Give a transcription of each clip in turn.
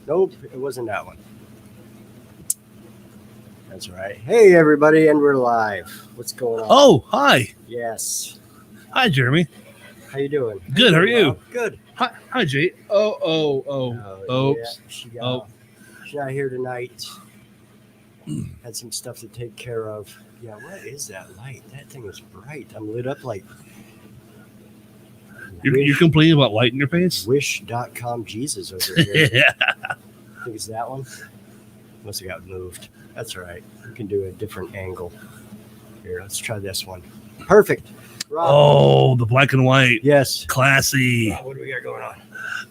Nope, it wasn't that one. That's right. Hey, everybody, and we're live. What's going on? Oh, hi. Yes. Hi, Jeremy. How you doing? Good. How are you? Good. Hi, Jay. Oh. Yeah, she's not here tonight. Had some stuff to take care of. Yeah, what is that light? That thing is bright. I'm lit up like... You're complaining about light in your face? Wish.com Jesus over here. Yeah. I think it's that one. Must have got moved. That's all right. We can do a different angle. Here, let's try this one. Perfect. Rob. Oh, the black and white. Yes. Classy. What do we got going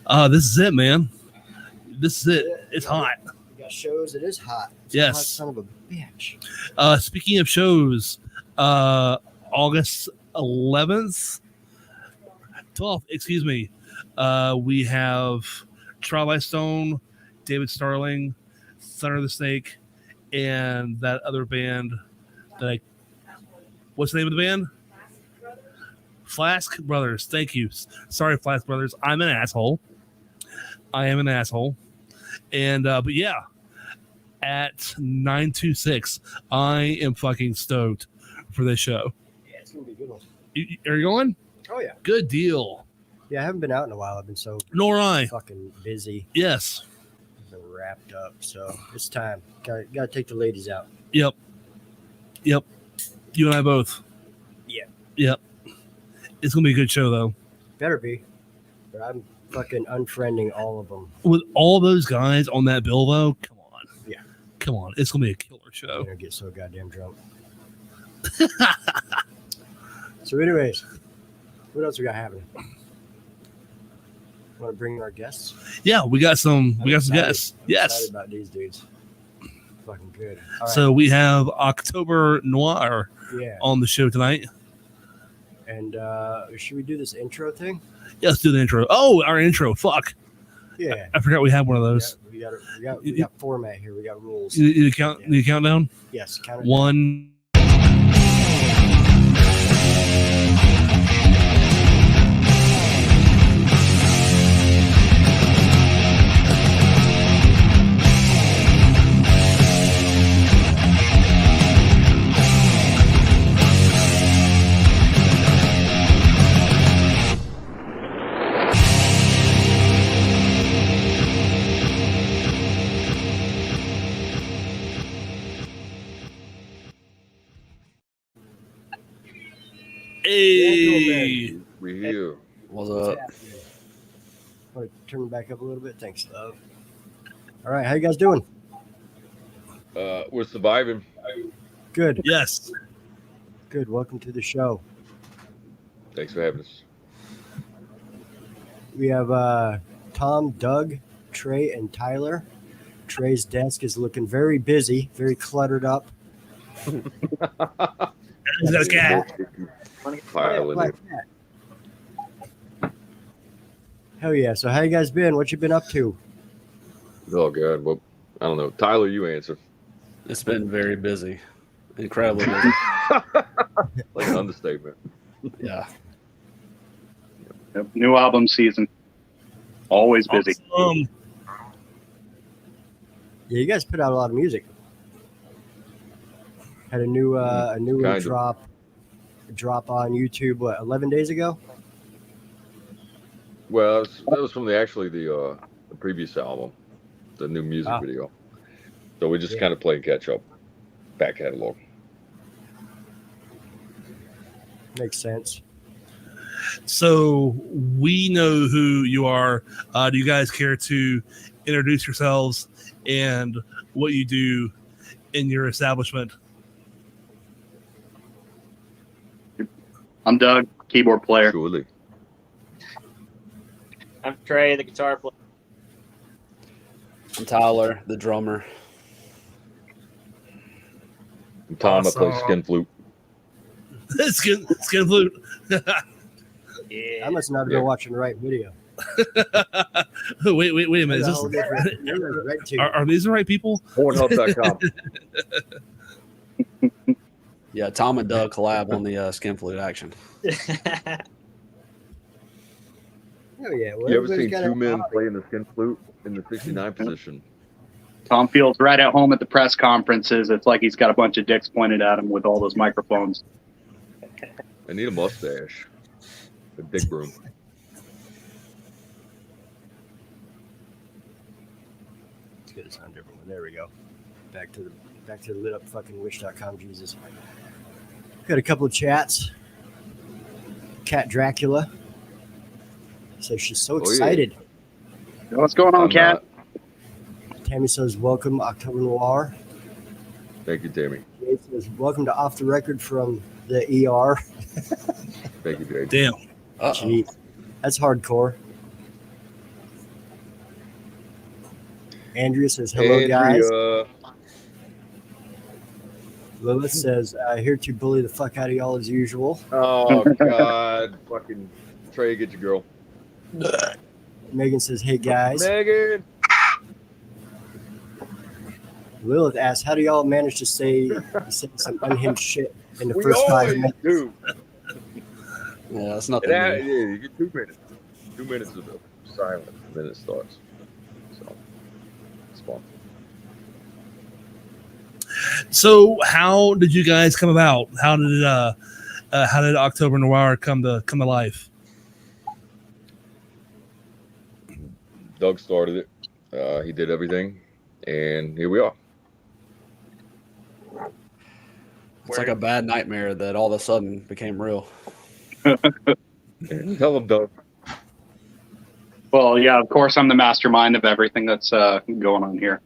on? This is it, man. This is it. It's hot. We got shows. It is hot. It's yes. A hot son of a bitch. Speaking of shows, August 11th, 12th, excuse me, we have Trial by Stone, David Starling, Thunder of the Snake, and that other band what's the name of the band? Flask Brothers. Thank you. Sorry, Flask Brothers. I'm an asshole. I am an asshole. And, but yeah, at 926, I am fucking stoked for this show. Yeah, it's going to be a good one. Are you going? Oh, yeah. Good deal. Yeah, I haven't been out in a while. I've been so fucking busy. Yes. I've been wrapped up. So it's time. Got to take the ladies out. Yep. You and I both. Yeah. Yep. It's going to be a good show, though. Better be. But I'm fucking unfriending all of them. With all those guys on that bill, though, come on. Yeah. Come on. It's going to be a killer show. I'm going to get so goddamn drunk. So anyways, what else we got happening? Want to bring in our guests? Yeah, we got some guests. I'm yes. excited about these dudes. Fucking good. All right. So we have October Noir on the show tonight. And should we do this intro thing? Yeah, let's do the intro. Oh, our intro. Fuck. Yeah. I forgot we had one of those. Yeah, we got format here. We got rules. You count the countdown? Yes, count it. 1. Hey, we're here. What's up? Want to turn it back up a little bit? Thanks, love. All right, how you guys doing? We're surviving. Good. Yes. Good. Welcome to the show. Thanks for having us. We have Tom, Doug, Trey, and Tyler. Trey's desk is looking very busy, very cluttered up. He's got a cat. Hell yeah. So how you guys been? What you been up to? Oh god. Well, I don't know. Tyler, you answer. It's been very busy. Incredibly busy. Like an understatement. Yeah. Yep. New album season. Always busy. Awesome. Yeah, you guys put out a lot of music. Had a new one drop on YouTube 11 days ago. Well, that was from the previous album, the new music video. So we just kind of playing catch up, back catalog. Makes sense. So we know who you are. Do you guys care to introduce yourselves and what you do in your establishment? I'm Doug, keyboard player. Surely. I'm Trey, the guitar player. I'm Tyler, the drummer. And Tom, I play skin flute. skin flute. Yeah. I must not have been watching the right video. wait a minute. That's a whole different- Are these the right people? Pornhub.com. Yeah, Tom and Doug collab on the skin flute action. Oh yeah. Well, You ever everybody's seen got two a men hobby. playing the skin flute in the 69 position? Tom Fields right at home at the press conferences. It's like he's got a bunch of dicks pointed at him with all those microphones. I need a mustache. A dick broom. Let's get this on a different one. There we go. Back to the lit up fucking wish.com Jesus. Got a couple of chats. Cat Dracula says she's so Oh, yeah. excited. What's going on, I'm Cat? Tammy says welcome October Noir. Thank you, Tammy. Jade says welcome to Off the Record from the ER. Thank you, Jade. Damn. Uh-oh. Jeez, that's hardcore. Andrea says hello, guys. Andrea. Lilith says here to bully the fuck out of y'all as usual. Oh, God. Fucking Trey, get your girl. Megan says hey guys. Megan. Lilith asks how do y'all manage to say some unhinged shit in the We first 5 always minutes? do. Yeah, that's nothing. Yeah, new. you get 2 minutes. 2 minutes of silence, and then it starts. So, it's fun. So, how did you guys come about? How did October Noir come to life? Doug started it. He did everything, and here we are. It's like a bad nightmare that all of a sudden became real. Tell him, Doug. Well, yeah, of course, I'm the mastermind of everything that's going on here.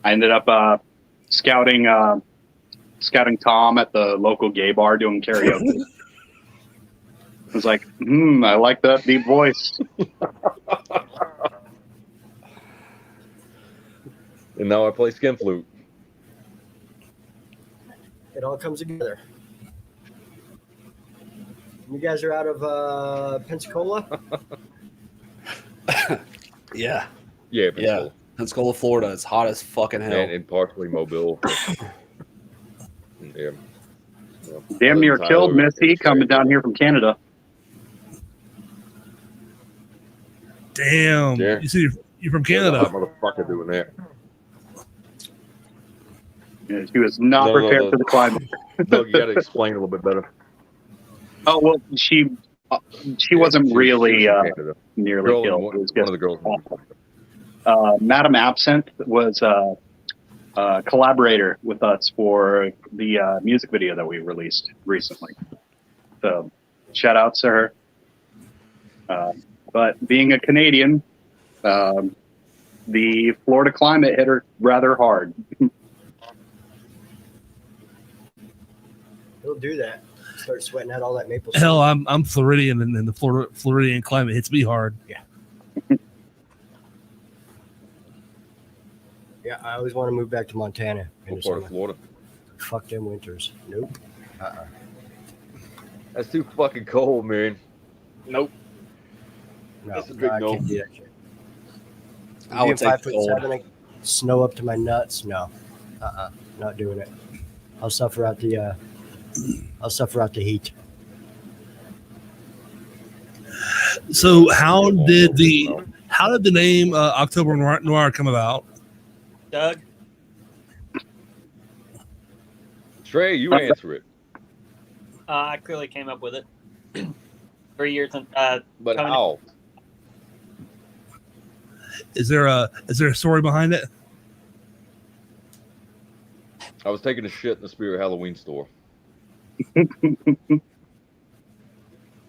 I ended up scouting Tom at the local gay bar doing karaoke. I was like, I like that deep voice. And now I play skin flute. It all comes together. You guys are out of Pensacola? Yeah. Yeah, Yeah. Pensacola, Florida. It's hot as fucking hell. And partially Mobile. Yeah. Damn near killed Missy coming down here from Canada. Damn. Yeah. You see, you're from Canada. Hot motherfucker doing that. Yeah, she was not prepared for the climate. Doug, you got to explain a little bit better. Oh well, she wasn't really Canada. nearly Girl, killed. one It was of just the girls. Madam Absent was a collaborator with us for the music video that we released recently. So shout out to her. But being a Canadian, the Florida climate hit her rather hard. He'll do that. Start sweating out all that maple syrup. Hell, I'm Floridian, and the Floridian climate hits me hard. Yeah, I always want to move back to Montana in the What part of summer. Florida? Fuck them winters. Nope. That's too fucking cold, man. Nope. No, That's a big I no. can't do that shit. I would Being take the cold. 5'7", snow up to my nuts. No, not doing it. I'll suffer out the heat. So, how did the name October Noir come about? Doug? Trey, you answer it. I clearly came up with it. 3 years and But coming- how? Is there a story behind it? I was taking a shit in the Spirit Halloween store.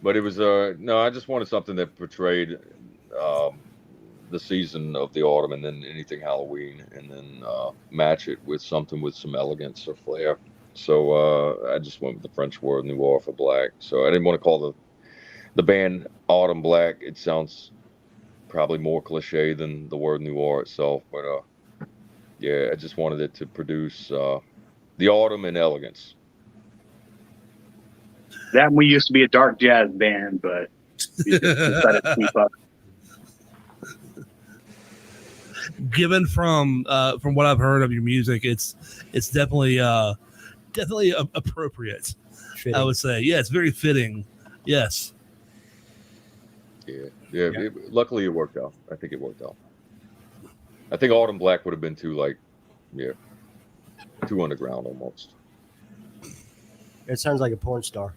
But it was no, I just wanted something that portrayed the season of the autumn and then anything Halloween, and then match it with something with some elegance or flair. So I just went with the French word Noir for black. So I didn't want to call the band Autumn Black. It sounds probably more cliche than the word Noir itself, but yeah, I just wanted it to produce the autumn and elegance. That and we used to be a dark jazz band, but we just decided to keep up. Given from what I've heard of your music, it's definitely appropriate. Fitting. I would say, yeah, it's very fitting. Yes. Yeah. Yeah. Luckily, it worked out. I think it worked out. I think Autumn Black would have been too too underground almost. It sounds like a porn star.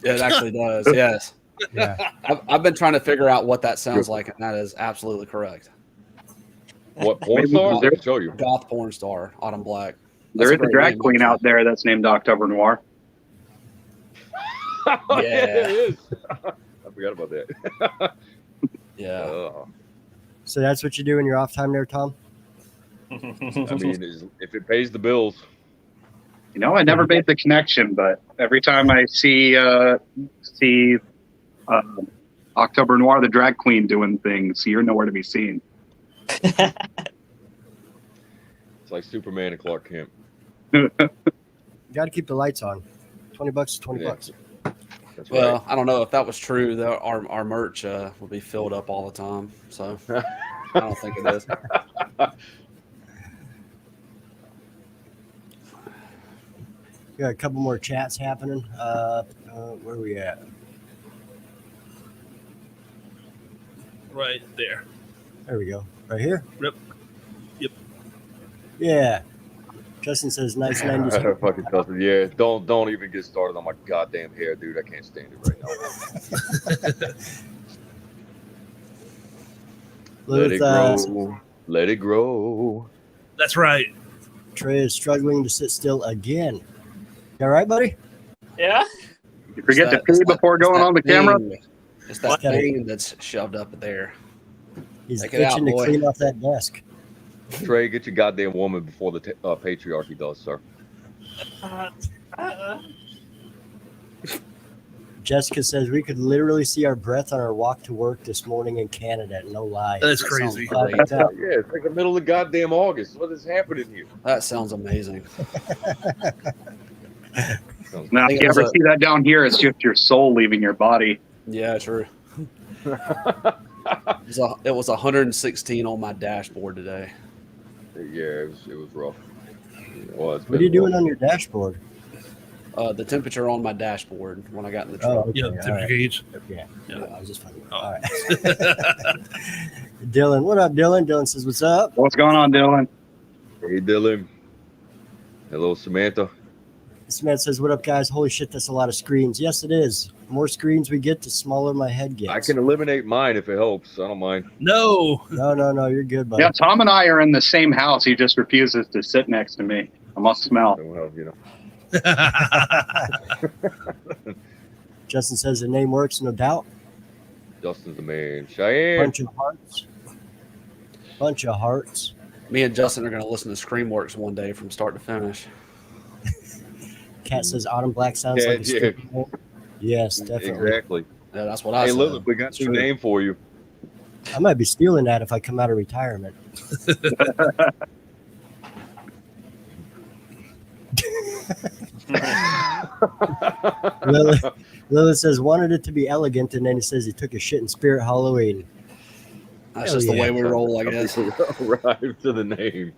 Yeah, it actually does. Yes. Yeah. I've been trying to figure out what that sounds like, and that is absolutely correct. What porn stars? I can show you. Goth porn star, Autumn Black. There is a great drag name, queen actually. out there that's named October Noir. Yeah, it is. I forgot about that. Yeah. So that's what you do in your off time there, Tom? I mean, if it pays the bills. You know, I never made the connection, but every time I see October Noir, the drag queen, doing things, you're nowhere to be seen. It's like Superman and Clark Kent. You got to keep the lights on. $20 is $20. That's Well, right. I don't know if that was true. Though our merch would be filled up all the time, so I don't think it is. We got a couple more chats happening. Where are we at? Right there. There we go. Right here? Yep. Yeah. Justin says, nice 90s. Fucking Justin. Yeah, don't even get started on my goddamn hair, dude. I can't stand it right now. Let it grow. Let it grow. That's right. Trey is struggling to sit still again. You all right, buddy? Yeah. You forget to It's pee that- before it's going that on the camera? thing- It's that Okay. thing that's shoved up there. He's Take it out, itching to boy. clean off that desk. Trey, get your goddamn woman before the patriarchy does, sir. Jessica says we could literally see our breath on our walk to work this morning in Canada. No lie. That's That crazy. sounds Fuck that. Yeah, it's like the middle of goddamn August. What is happening here? That sounds amazing. Now, I think if you it was ever a- see that down here, it's just your soul leaving your body. Yeah, true. It was 116 on my dashboard today. Yeah, it was rough. It was. What are you doing on your dashboard? The temperature on my dashboard when I got in the Oh, truck. okay. Yeah, all temperature right. gauge. Yeah. Yeah. No, I was just fucking. Oh. All right. Dylan, what up, Dylan? Dylan says, what's up? What's going on, Dylan? Hey, Dylan. Hello, Samantha. This man says, what up, guys? Holy shit, that's a lot of screens. Yes, it is. The more screens we get, the smaller my head gets. I can eliminate mine if it helps. I don't mind. No. No, you're good, buddy. Yeah, Tom and I are in the same house. He just refuses to sit next to me. I must smell. Well, you know. Justin says the name works, no doubt. Justin's the man. Cheyenne. Bunch of hearts. Me and Justin are going to listen to Screamworks one day from start to finish. Cat says Autumn Black sounds Yeah, like a stupid name. Yes, definitely. Exactly. Yeah, that's what I Hey, said. Lilith, we got It's a new true. name for you. I might be stealing that if I come out of retirement. Lilith says wanted it to be elegant, and then he says he took a shit in Spirit Halloween. That's Hell just the yeah. way we roll, I guess. Right to the name.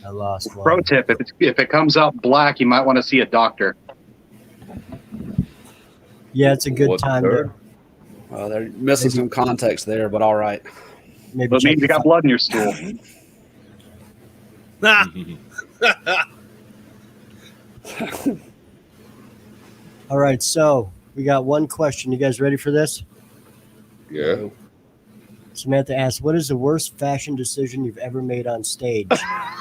I lost one. Pro tip: if it comes out black, you might want to see a doctor. Yeah, it's a good What's time third? to Well, they're missing some context there, but all right. maybe But it check means you the got blood in your stool. Ah, All right, so we got one question. You guys ready for this? Yeah. Samantha asks, what is the worst fashion decision you've ever made on stage?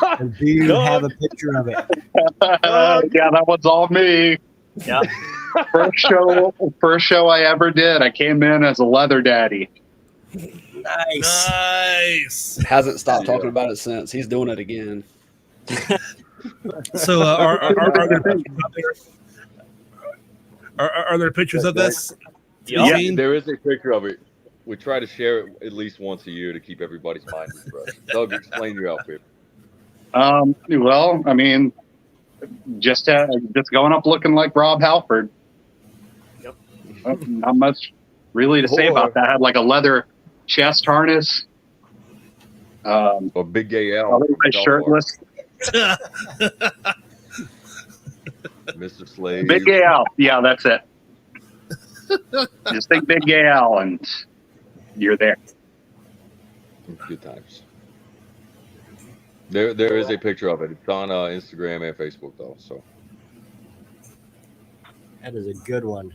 And do you have a picture of it? Yeah, that one's all me. Yeah. First show I ever did. I came in as a leather daddy. Nice. nice. Hasn't stopped Yeah. talking about it since. He's doing it again. So, are there pictures of this? Yeah. You've seen? There is a picture of it. We try to share it at least once a year to keep everybody's mind refreshed. Doug, explain your outfit. Well, I mean, just going up looking like Rob Halford. Yep. Not much really to say about that. I had like a leather chest harness. Or Big Gay Al. Otherwise shirtless. Mr. Slade. Big Gay Al. Yeah, that's it. Just think Big Gay Al, and you're there. Good times. There is a picture of it. It's on Instagram and Facebook though. So That is a good one.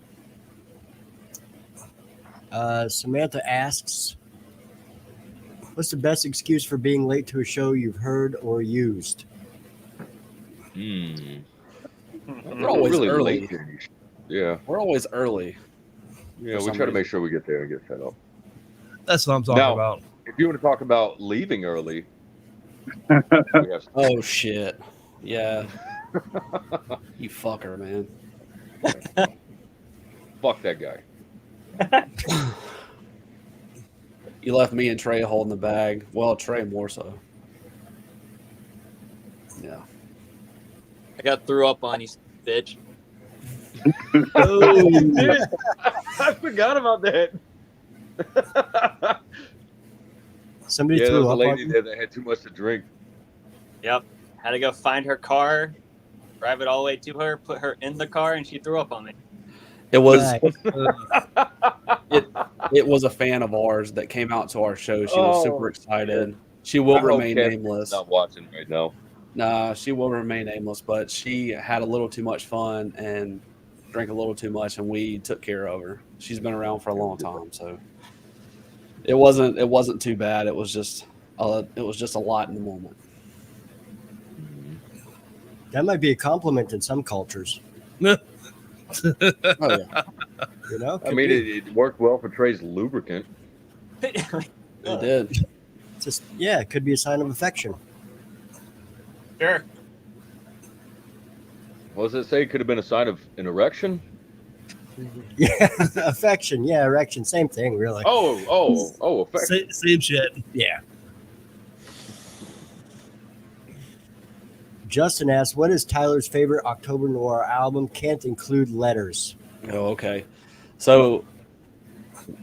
Samantha asks, what's the best excuse for being late to a show you've heard or used? We're always early. late. Yeah, We're always early. yeah. For We some try to make reason. sure we get there and get set up. That's what I'm talking Now- about. If you want to talk about leaving early, we have Oh shit. Yeah. You fucker, man. fuck that guy. You left me and Trey holding the bag. Well, Trey more so. Yeah. I got threw up on you, bitch. Oh, I forgot about that. Somebody Yeah, there threw was a up lady on there that had too much to drink. Yep. Had to go find her car, drive it all the way to her, put her in the car, and she threw up on me. It was Nice. it was a fan of ours that came out to our show. She was super excited. She will I hope remain Kathy's nameless. Not watching right now. Nah, she will remain nameless, but she had a little too much fun and drank a little too much, and we took care of her. She's been around for a long time, so it wasn't too bad. It was just a lot in the moment. That might be a compliment in some cultures. Oh yeah, You know, I mean, it worked well for Trey's lubricant. it did. just it could be a sign of affection. Sure. What does it say? Could have been a sign of an erection. Yeah, affection. Yeah, erection. Same thing, really. Oh, affection. Same shit. Yeah. Justin asks, what is Tyler's favorite October Noir album? Can't include letters. Oh, okay. So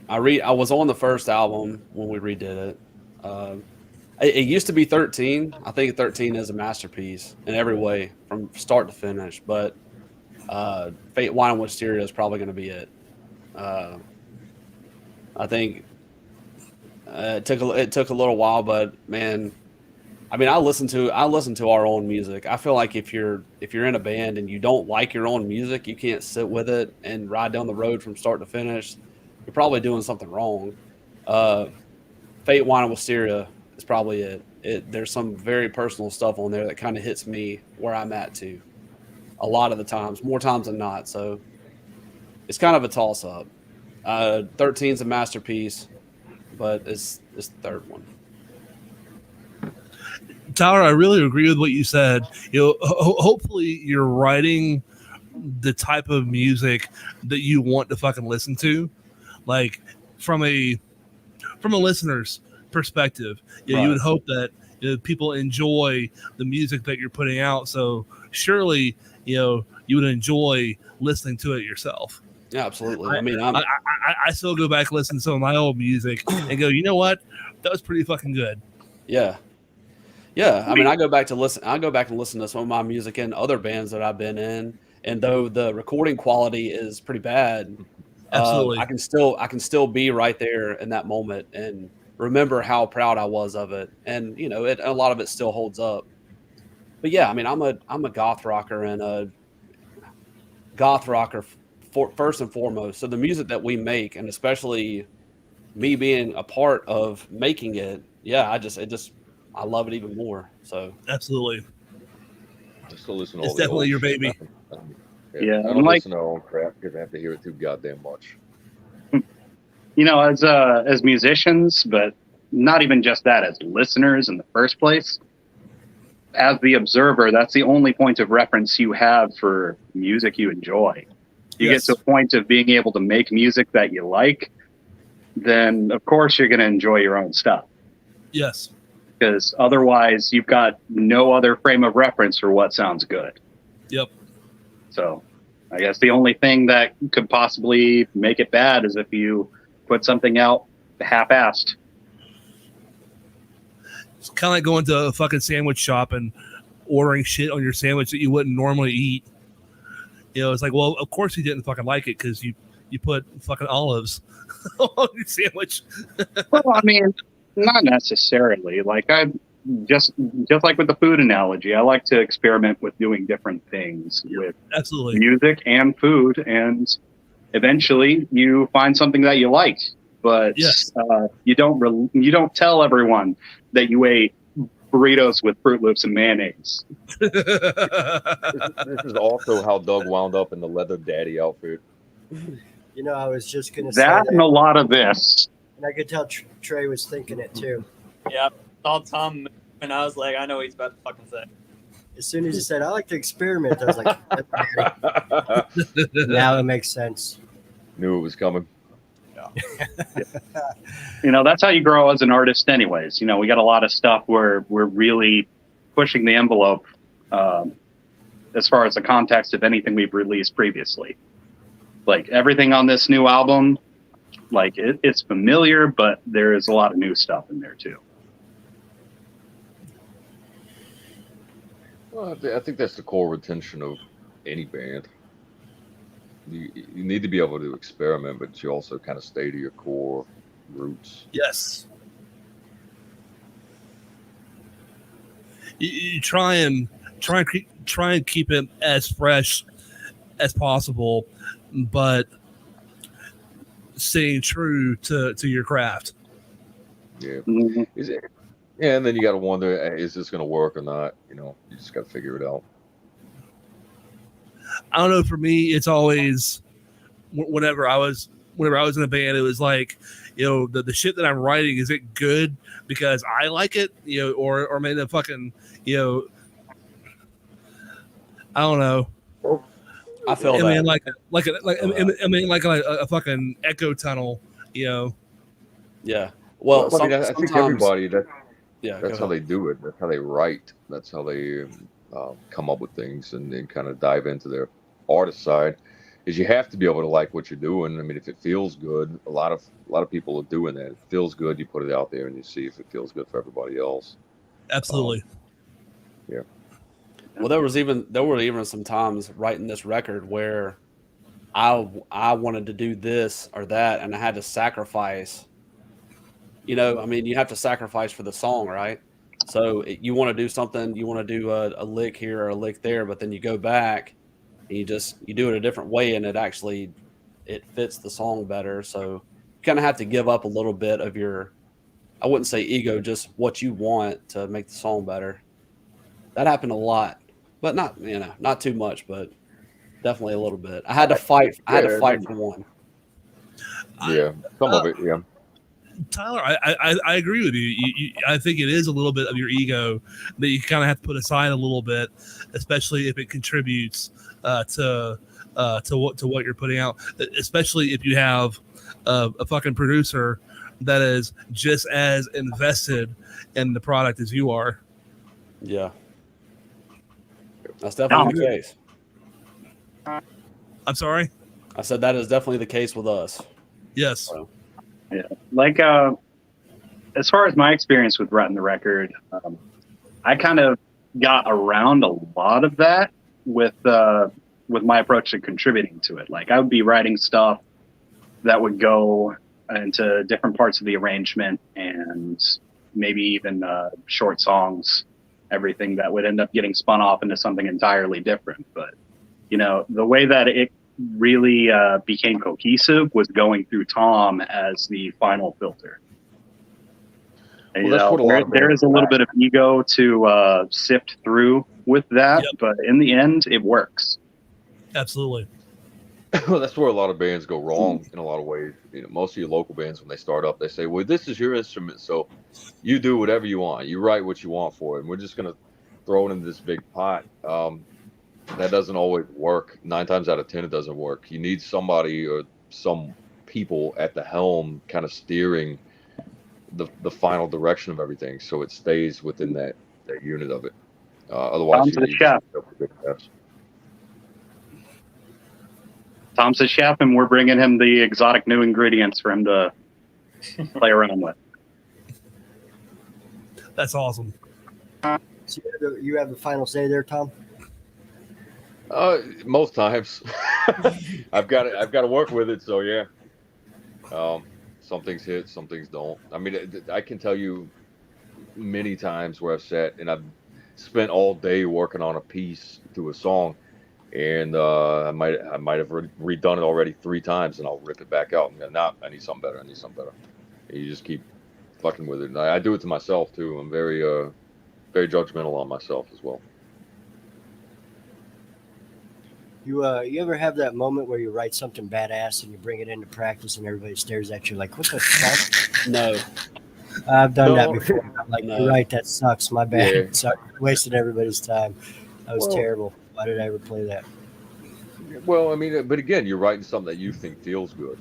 I was on the first album when we redid it. It used to be 13. I think 13 is a masterpiece in every way from start to finish. But Fate, Wine, and Wisteria is probably going to be it. I think it took a little while, but man, I mean, I listen to our own music. I feel like if you're in a band and you don't like your own music, you can't sit with it and ride down the road from start to finish. You're probably doing something wrong. Fate, Wine, and Wisteria is probably it. There's some very personal stuff on there that kind of hits me where I'm at too. A lot of the times, more times than not. So it's kind of a toss up. 13's a masterpiece, but it's the third one. Tyler, I really agree with what you said. Hopefully you're writing the type of music that you want to fucking listen to, like from a listener's perspective. Right. You would hope that people enjoy the music that you're putting out. So surely, you would enjoy listening to it yourself. Yeah, absolutely. I still go back and listen to some of my old music and go, you know what? That was pretty fucking good. Yeah. Yeah, I mean, I go back and listen to some of my music in other bands that I've been in, and though the recording quality is pretty bad, Absolutely. I can still be right there in that moment and remember how proud I was of it, and a lot of it still holds up. But yeah, I mean, I'm a goth rocker and a goth rocker first and foremost. So the music that we make, and especially me being a part of making it, yeah, I love it even more. So Absolutely. I still listen to It's all the definitely old your shit. baby. Yeah, I don't listen to our own crap because I have to hear it too goddamn much. As musicians, but not even just that, as listeners in the first place, as the observer, that's the only point of reference you have for music you enjoy. You Yes. get to a point of being able to make music that you like, then of course you're going to enjoy your own stuff. Yes. Because otherwise you've got no other frame of reference for what sounds good. Yep. So I guess the only thing that could possibly make it bad is if you put something out half-assed. It's kind of like going to a fucking sandwich shop and ordering shit on your sandwich that you wouldn't normally eat. It's like, well, of course you didn't fucking like it because you you put fucking olives on your sandwich. Well, I mean, not necessarily. Like I just like with the food analogy, I like to experiment with doing different things with Absolutely. music and food, and eventually you find something that you like. But Yes. you don't tell everyone that you ate burritos with Fruit Loops and mayonnaise. This is also how Doug wound up in the leather daddy outfit. You know, I was just gonna say That and a that, lot of this. and I could tell Trey was thinking it too. Yeah, saw Tom and I was like, I know what he's about to fucking say. As soon as he said, "I like to experiment," I was like, "Now it makes sense." Knew it was coming. You know, that's how you grow as an artist anyways. You know, we got a lot of stuff where we're really pushing the envelope as far as the context of anything we've released previously. Like everything on this new album, like it's familiar, but there is a lot of new stuff in there too. Well, I think that's the core retention of any band. You need to be able to experiment, but you also kind of stay to your core roots. Yes. You try and keep it as fresh as possible, but staying true to your craft. Yeah. Mhm. Is it? Yeah, and then you got to wonder, is this going to work or not? You know, you just got to figure it out. I don't know. For me, it's always whenever I was in a band, it was like, you know, the shit that I'm writing, is it good because I like it, you know, or maybe the fucking, you know, I don't know. I feel I that. mean, I mean, like a fucking echo tunnel, you know. Yeah. Well, I mean, I think sometimes- everybody Yeah. that's how they do it. That's how they write. That's how they come up with things and then kind of dive into their artist side. Is you have to be able to like what you're doing. I mean, if it feels good, a lot of people are doing that. It feels good, you put it out there and you see if it feels good for everybody else. Absolutely. Yeah. Well, there were even some times writing this record where I wanted to do this or that, and I had to sacrifice. You know, I mean, you have to sacrifice for the song, right? So you want to do something, you want to do a lick here or a lick there, but then you go back and you do it a different way, and it fits the song better. So you kind of have to give up a little bit of your, I wouldn't say ego, just what you want to make the song better. That happened a lot, but not too much, but definitely a little bit. I had to fight for one. Yeah, some of it, yeah. Tyler, I agree with you. I think it is a little bit of your ego that you kind of have to put aside a little bit, especially if it contributes to what you're putting out. Especially if you have a fucking producer that is just as invested in the product as you are. Yeah, that's definitely the case. I'm sorry. I said that is definitely the case with us. Yes. So. Yeah, like as far as my experience with writing the record, I kind of got around a lot of that with my approach to contributing to it. Like I would be writing stuff that would go into different parts of the arrangement and maybe even short songs, everything that would end up getting spun off into something entirely different. But you know, the way that it really became cohesive was going through Tom as the final filter. And, Well, that's what a lot of there bands is a little bit of ego to sift through with that, Yep. but in the end, it works. Absolutely. Well, that's where a lot of bands go wrong in a lot of ways. You know, most of your local bands, when they start up, they say, "Well, this is your instrument, so you do whatever you want. You write what you want for it, and we're just gonna throw it into this big pot." That doesn't always work. 9 times out of 10, it doesn't work. You need somebody or some people at the helm, kind of steering the final direction of everything, so it stays within that unit of it. Otherwise, Tom's the chef. Tom's the chef, and we're bringing him the exotic new ingredients for him to play around with. That's awesome. So you have the final say there, Tom. Most times. I've got to work with it. So yeah, some things hit, some things don't. I mean, I can tell you many times where I've sat and I've spent all day working on a piece to a song, and I might have redone it already 3 times, and I'll rip it back out and go, nah, I need something better. I need something better. And you just keep fucking with it. And I do it to myself too. I'm very very judgmental on myself as well. You ever have that moment where you write something badass and you bring it into practice and everybody stares at you like, what the fuck? No. I've done that No. before. I'm like, No. you're right, that sucks. My bad. Yeah. Sorry, wasted everybody's time. That was Well- terrible. Why did I ever play that? Well, I mean, but again, you're writing something that you think feels good.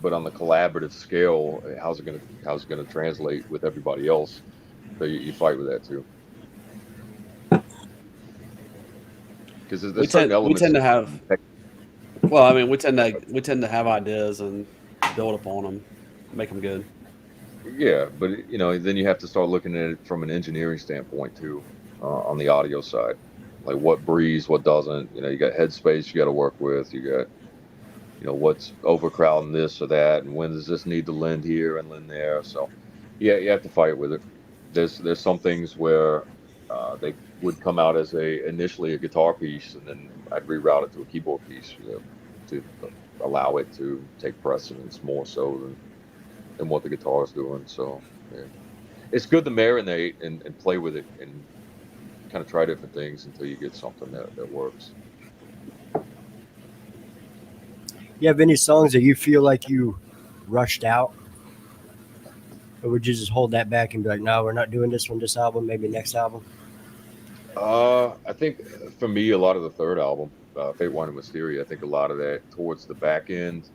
But on the collaborative scale, how's it gonna translate with everybody else? So you fight with that too. Because We there's certain tend elements. to have. Well, I mean, we tend to have ideas and build upon them, make them good. Yeah, but then you have to start looking at it from an engineering standpoint too, on the audio side, like what breathes, what doesn't. You got headspace you got to work with. You got, what's overcrowding this or that, and when does this need to lend here and lend there. So, yeah, you have to fight with it. There's some things where they would come out as initially a guitar piece, and then I'd reroute it to a keyboard piece, to allow it to take precedence more so than what the guitar is doing. So yeah, it's good to marinate and play with it and kind of try different things until you get something that works. You have any songs that you feel like you rushed out? Or would you just hold that back and be like, no, we're not doing this one, this album, maybe next album? I think for me, a lot of the third album, Fate, Wine, and Mysteria, I think a lot of that towards the back end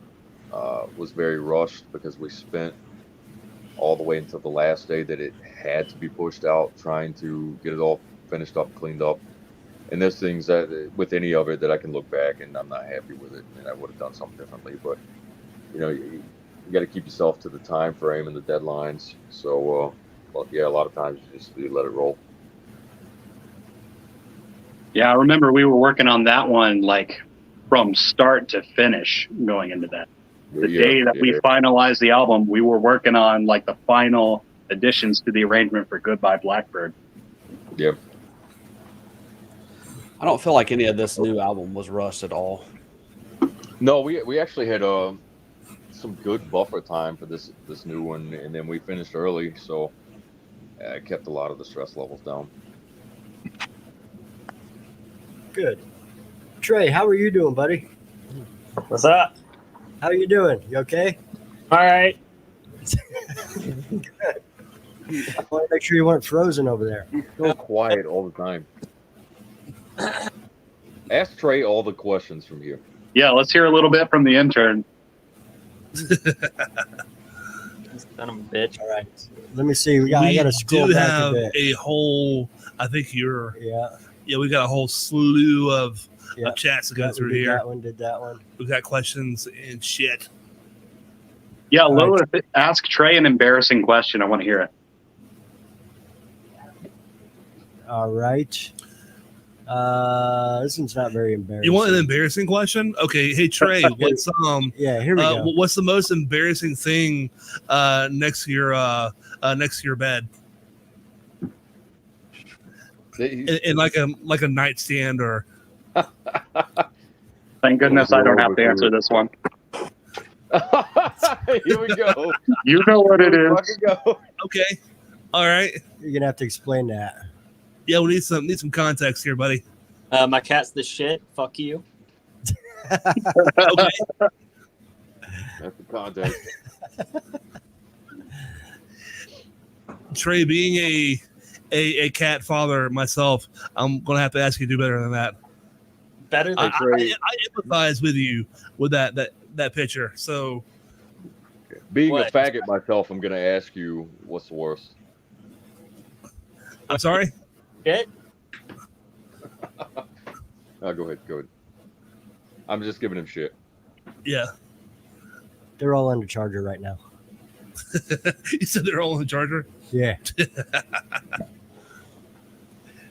was very rushed because we spent all the way until the last day that it had to be pushed out, trying to get it all finished up, cleaned up. And there's things that with any of it that I can look back and I'm not happy with it, and I would have done something differently. But you got to keep yourself to the time frame and the deadlines. So, well, yeah, a lot of times you let it roll. Yeah, I remember we were working on that one like from start to finish going into that. The day that we finalized the album, we were working on like the final additions to the arrangement for Goodbye Blackbird. Yep. I don't feel like any of this new album was rushed at all. No, we actually had some good buffer time for this new one, and then we finished early, so it kept a lot of the stress levels down. Good. Trey, how are you doing, buddy? What's up? How are you doing? You okay? All right. Good. I want to make sure you weren't frozen over there. He's so quiet all the time. Ask Trey all the questions from here. Yeah, let's hear a little bit from the intern. Son of a bitch. All right. Let me see. I got to scroll do back have a bit. a whole. I think you're. Yeah. We got a whole slew of Yeah. chats to go That through one did here. That one did that one. We got questions and shit. Yeah, All Lilith, ask Trey an embarrassing question. I want to hear it. All right. This one's not very embarrassing. You want an embarrassing question? Okay. Hey Trey, what's Yeah, here we go. what's the most embarrassing thing next to your bed? In like a nightstand or. Thank goodness I don't have to answer this one. Here we go. You know what it is. Fucking go. Okay. All right. You're gonna have to explain that. Yeah, we need some context here, buddy. My cat's the shit. Fuck you. Okay. That's the context. Trey, being a cat father myself, I'm gonna have to ask you to do better than that. Better than I empathize with you with that picture. So, Being What? a faggot myself, I'm going to ask you what's the worst. I'm sorry. shit. Go ahead. I'm just giving him shit. Yeah. They're all under charger right now. You said they're all on the charger. Yeah.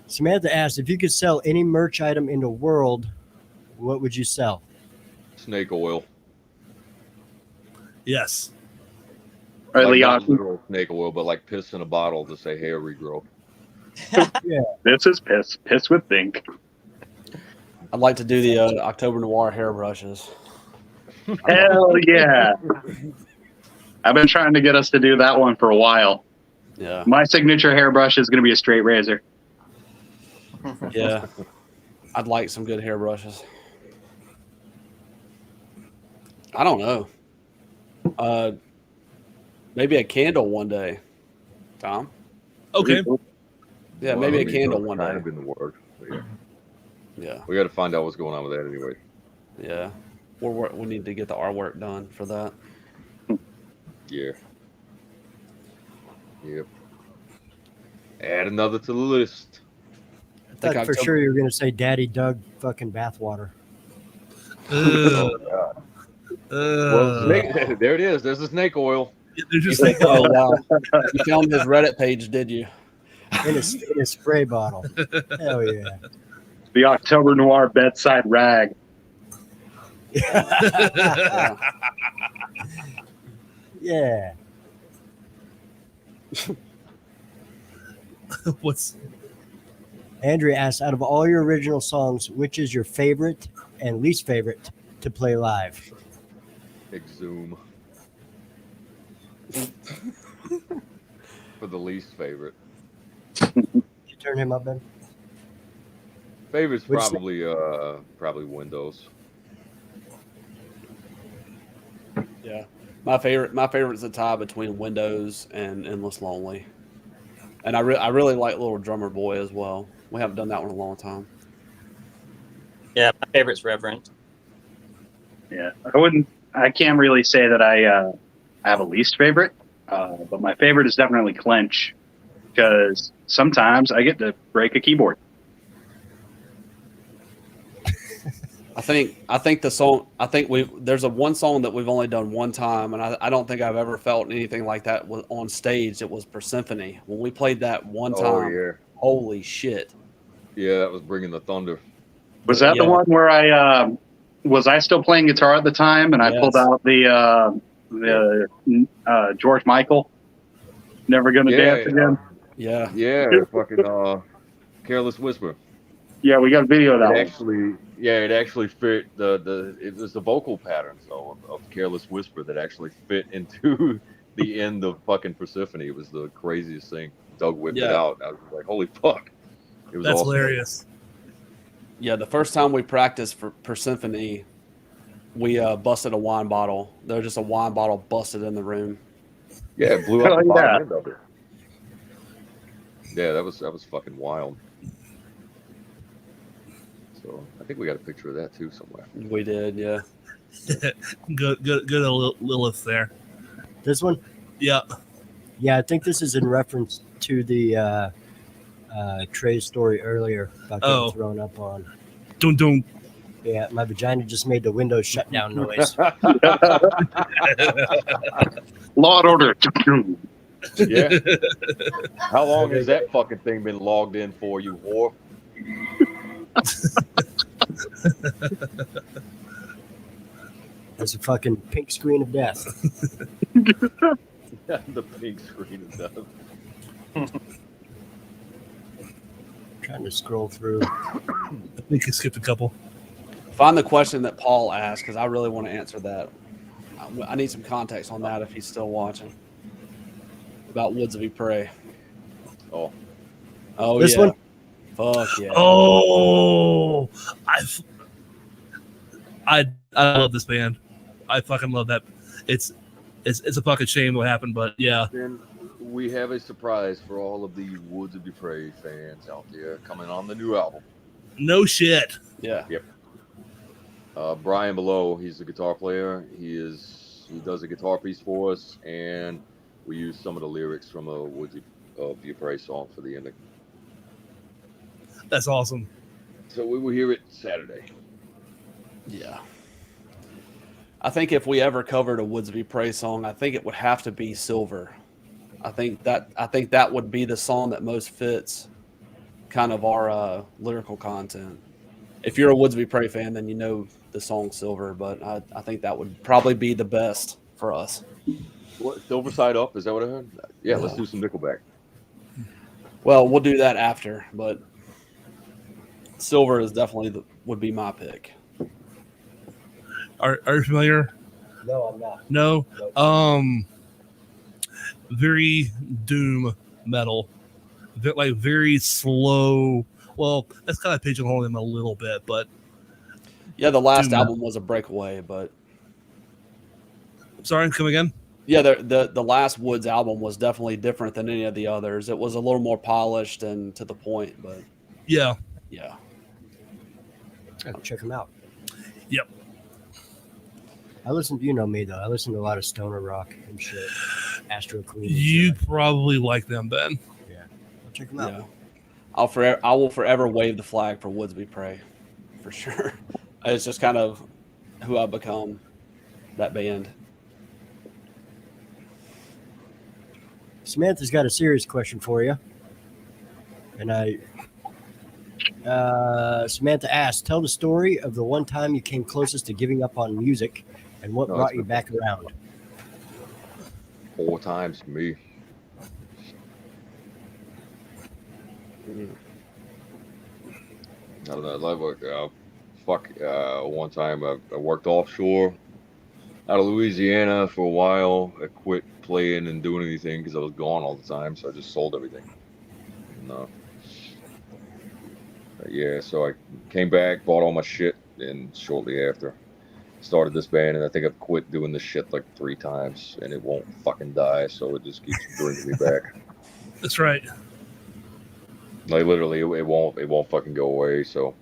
Samantha asked if you could sell any merch item in the world, what would you sell? Snake oil. Yes. All right, Like, Leon, not literal snake oil, but like piss in a bottle to say hair regrow. this is piss. Piss with zinc. I'd like to do the October Noir hairbrushes. Hell yeah. I've been trying to get us to do that one for a while. Yeah. My signature hairbrush is going to be a straight razor. Yeah. I'd like some good hairbrushes. I don't know. Maybe a candle one day, Tom. Okay. Yeah, Well, maybe I a mean, candle it's one kind day. of in the works. But yeah. Yeah. We got to find out what's going on with that anyway. Yeah. We need to get the artwork done for that. Yeah. Yep. Add another to the list. I thought for sure you were going to say Daddy Doug fucking bathwater. Uh, God. Well, there it is. There's the snake oil. there's You just think, oh wow, you found his Reddit page, did you? In a spray bottle. Hell yeah. The October Noir bedside rag. Yeah. Yeah. what's Andrea asks, out of all your original songs, which is your favorite and least favorite to play live? Exhume. For the least favorite. Did you turn him up, Ben? Favorite's Which- probably Windows. Yeah. My favorite's a tie between Windows and Endless Lonely. And I really like Little Drummer Boy as well. We haven't done that one in a long time. Yeah, my favorite's Reverend. Yeah, I can't really say that I have a least favorite, but my favorite is definitely Clench, because sometimes I get to break a keyboard. I think the song. There's one song that we've only done one time, and I don't think I've ever felt anything like that on stage. It was Persephone when we played that one time. Oh yeah. Holy shit! Yeah, that was Bringing the Thunder. Was that the Yeah. one where I still playing guitar at the time, and I Yes. pulled out the George Michael, Never Gonna Dance Again? Yeah, Yeah, fucking Careless Whisper. Yeah, we got video of that It actually fit it was the vocal pattern of Careless Whisper that actually fit into the end of fucking Persephone. It was the craziest thing. Doug whipped it Yeah. out. I was like, holy fuck. It was that's awesome. hilarious. yeah. The first time we practiced for Persephone, we busted a wine bottle. There was just a wine bottle busted in the room. Yeah, it blew out the Oh, yeah. bottom end of it. Yeah, that was fucking wild. So I think we got a picture of that too somewhere. We did, yeah. Good old Lilith there. This one? Yeah. Yeah, I think this is in reference to the Trey's story earlier about getting Oh. thrown up on. Dun dun. Yeah, my vagina just made the Windows shutdown noise. Law and Order. Yeah. How long has that fucking thing been logged in for, you whore? There's a fucking pink screen of death. The pink screen of death. Trying to scroll through. I think I skipped a couple. Find the question that Paul asked because I really want to answer that. I need some context on that if he's still watching. About Woods of Ypres. Oh, Oh, This yeah. one? Fuck yeah. Oh, I love this band. I fucking love that. It's a fucking shame what happened, but yeah. then we have a surprise for all of the Woods of Ypres fans out there coming on the new album. No shit. Yeah. Brian Below, he's the guitar player. He does a guitar piece for us, and we use some of the lyrics from a Woods of Ypres song for the ending. That's awesome. So we will hear it Saturday. Yeah. I think if we ever covered a Woods of Ypres song, I think it would have to be Silver. I think that would be the song that most fits kind of our lyrical content. if you're a Woods Be Pray fan, then you know the song Silver, but I think that would probably be the best for us. What, Silver Side Up? Is that what I heard? Yeah, let's do some Nickelback. Well, we'll do that after, but Silver is definitely would be my pick. Are you familiar? No, I'm not. No. Nope. Very doom metal. Like very slow. Well, that's kind of pigeonholing them a little bit, but Yeah, the last Doom album was a breakaway, but sorry, come again. yeah, the last Woods album was definitely different than any of the others. It was a little more polished and to the point, but Yeah. yeah. Check them out. Yep. I listen. You know me though. I listen to a lot of stoner rock and shit. Astro Queen. You probably like them then. Yeah. I'll check them out. Yeah. I will forever wave the flag for Woods Be Pray, for sure. It's just kind of who I've become, that band. Samantha's got a serious question for you. And Samantha asked, tell the story of the one time you came closest to giving up on music and what brought you back around. 4 times for me. I don't know. One time I worked offshore out of Louisiana for a while. I quit playing and doing anything because I was gone all the time, so I just sold everything. No. Yeah, so I came back, bought all my shit, and shortly after started this band, and I think I've quit doing this shit like 3 times, and it won't fucking die, so it just keeps bringing me back. That's right. Like literally, it won't fucking go away. So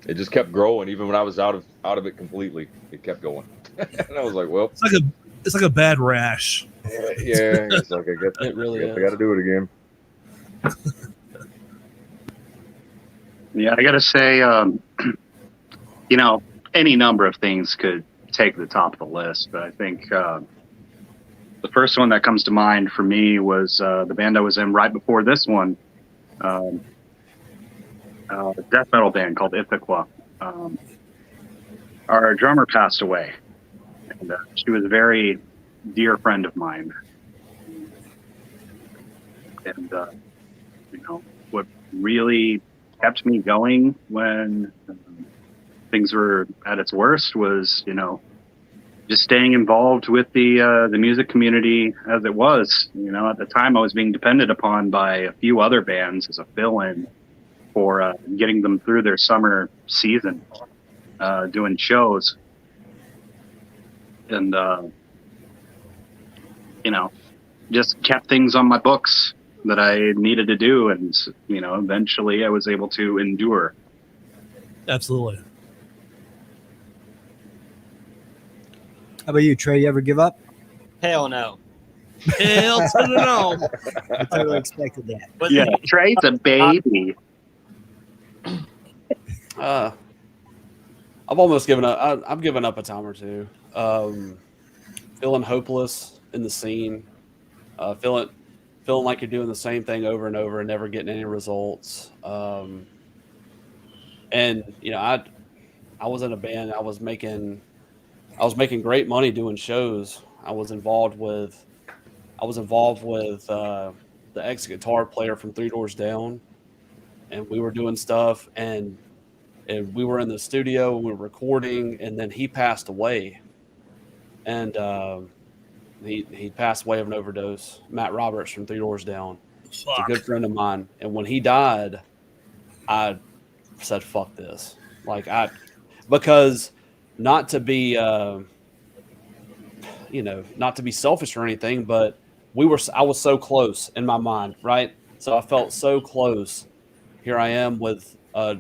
it just kept growing, even when I was out of it completely. It kept going, and I was like, well, it's like a bad rash. Yeah, it's like I guess It really I is. got to do it again. Yeah, I gotta say, any number of things could take the top of the list, but I think the first one that comes to mind for me was the band I was in right before this one, a death metal band called Ithaca. Our drummer passed away, and she was a very dear friend of mine. And what really kept me going when things were at its worst was, just staying involved with the music community as it was. At the time I was being depended upon by a few other bands as a fill-in for getting them through their summer season, doing shows. And, just kept things on my books that I needed to do. And, eventually I was able to endure. Absolutely. How about you, Trey? You ever give up? Hell no. Hell to the no. I totally expected that. But Yeah, Trey's a baby. I've almost given up. I've given up a time or two. Feeling hopeless in the scene. Feeling like you're doing the same thing over and over and never getting any results. And I was in a band. I was making great money doing shows. I was involved with the ex-guitar player from Three Doors Down, and we were doing stuff, and we were in the studio and we were recording, and then he passed away, and he passed away of an overdose. Matt Roberts from Three Doors Down. He's a good friend of mine, and when he died, I said, "Fuck this!" Because not to be not to be selfish or anything, but I was so close in my mind, right? So I felt so close. Here I am with a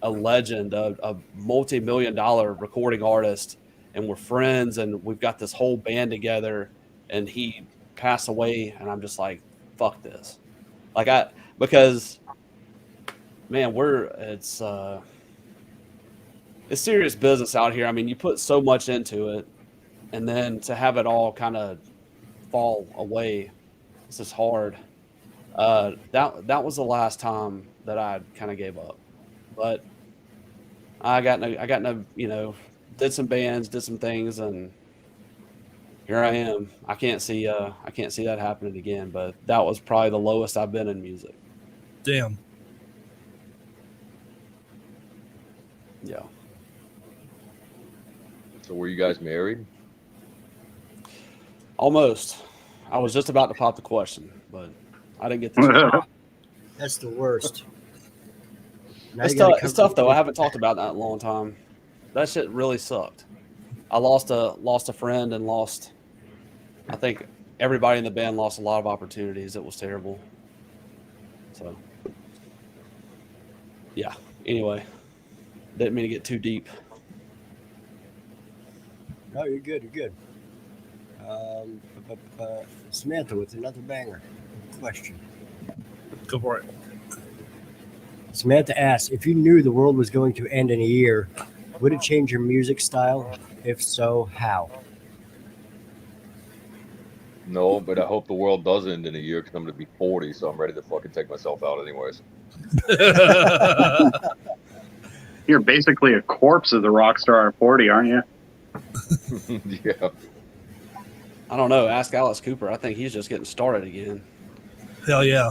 legend, a multi-million-dollar recording artist, and we're friends, and we've got this whole band together, and he passed away, and I'm just like, fuck this. Because man, it's serious business out here. I mean, you put so much into it, and then to have it all kind of fall away, it's just hard. That was the last time that I kind of gave up. But I got no, did some bands, did some things, and here I am. I can't see that happening again. But that was probably the lowest I've been in music. Damn. Yeah. So were you guys married? Almost. I was just about to pop the question, but I didn't get the chance. That's the worst. Now It's you gotta tough. It's cover- tough though. I haven't talked about that in a long time. That shit really sucked. I lost a friend and I think everybody in the band lost a lot of opportunities. It was terrible. So, yeah. Anyway, didn't mean to get too deep. No, you're good. You're good. Samantha with another banger question. Go for it. Samantha asks, if you knew the world was going to end in a year, would it change your music style? If so, how? No, but I hope the world does end in a year because I'm going to be 40, so I'm ready to fucking take myself out anyways. You're basically a corpse of the rock star at 40, aren't you? Yeah. I don't know. Ask Alice Cooper. I think he's just getting started again. Hell yeah.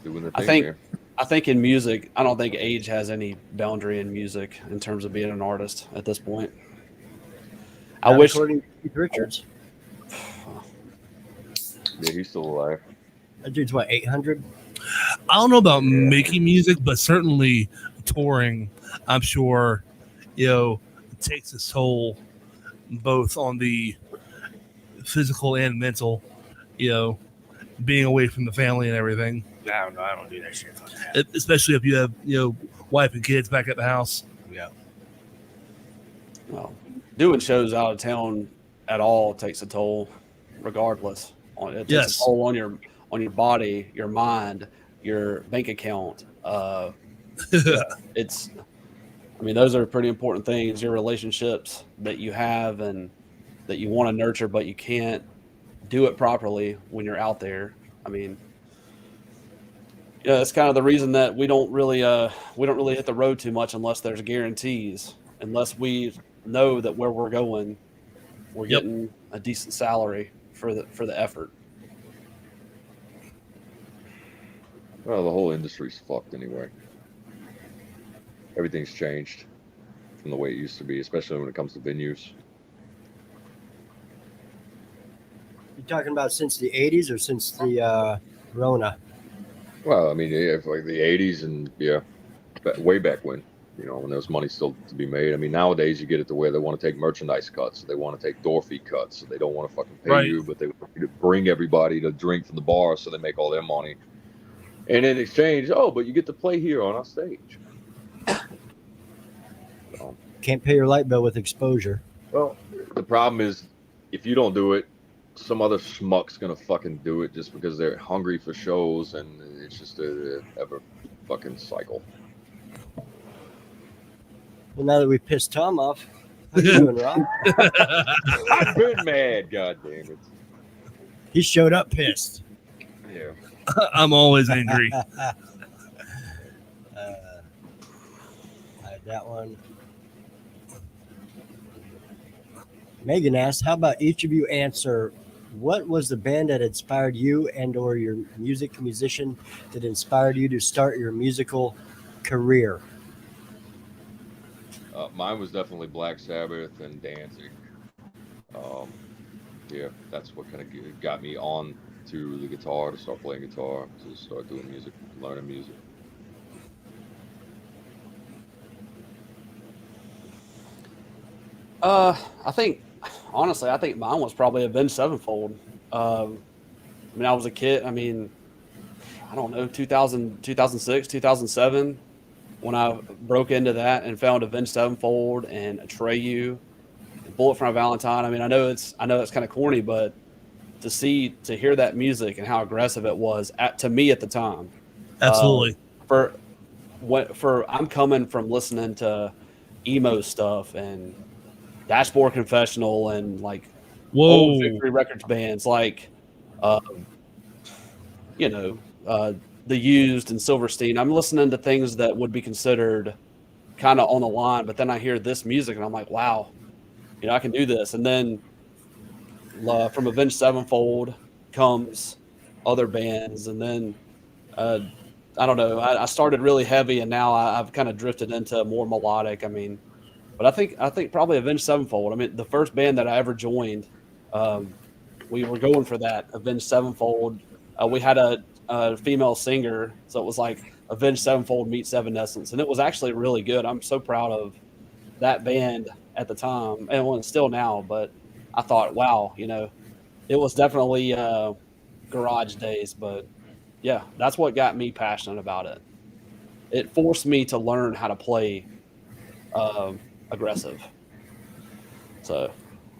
Doing the I thing think- here. I think in music, I don't think age has any boundary in music in terms of being an artist at this point. I Not wish. According to Keith Richards. Yeah, he's still alive. That dude's what, 800? I don't know about making music, but certainly touring, I'm sure, it takes its toll both on the physical and mental, being away from the family and everything. I don't do that shit. Especially if you have, wife and kids back at the house. Yeah. Well, doing shows out of town at all takes a toll, regardless. It takes Yes. a toll on your body, your mind, your bank account. Those are pretty important things. Your relationships that you have and that you want to nurture, but you can't do it properly when you're out there. That's kind of the reason that we don't really hit the road too much unless there's guarantees, unless we know that where we're going, we're getting a decent salary for the effort. Well, the whole industry's fucked anyway. Everything's changed from the way it used to be, especially when it comes to venues. You talking about since the 80s or since the Rona? Well, like the 80s and way back when, when there was money still to be made. Nowadays you get it to where they want to take merchandise cuts. They want to take door fee cuts. So they don't want to fucking pay Right. you, but they want you to bring everybody to drink from the bar so they make all their money. And in exchange, but you get to play here on our stage. Can't pay your light bill with exposure. Well, the problem is if you don't do it, some other schmuck's gonna fucking do it just because they're hungry for shows, and it's just a ever fucking cycle. Well, now that we pissed Tom off, how you doing, Rob? I've been mad, god damn it. He showed up pissed. Yeah. I'm always angry. That one. Megan asked, how about each of you answer, what was the band that inspired you and or your musician that inspired you to start your musical career? Mine was definitely Black Sabbath and Danzig. That's what kind of got me on to the guitar, to start playing guitar, to start doing music, learning music. I think mine was probably Avenged Sevenfold. I was a kid. I don't know, 2006, 2007, when I broke into that and found Avenged Sevenfold and Atreyu, and Bullet for My Valentine. I know it's kind of corny, but to hear that music and how aggressive it was to me at the time. Absolutely. I'm coming from listening to emo stuff and Dashboard Confessional and like old Victory Records bands, like the Used and Silverstein. I'm listening to things that would be considered kind of on the line, but then I hear this music and I'm like, wow, I can do this. And then from Avenged Sevenfold comes other bands, and then I don't know. I started really heavy, and now I've kind of drifted into more melodic. I mean, but I think probably Avenged Sevenfold. I mean, the first band that I ever joined, we were going for that Avenged Sevenfold. We had a female singer, so it was like Avenged Sevenfold meets Evanescence, and it was actually really good. I'm so proud of that band at the time, and well, still now. But I thought, wow, it was definitely garage days, but yeah, that's what got me passionate about it. It forced me to learn how to play aggressive. So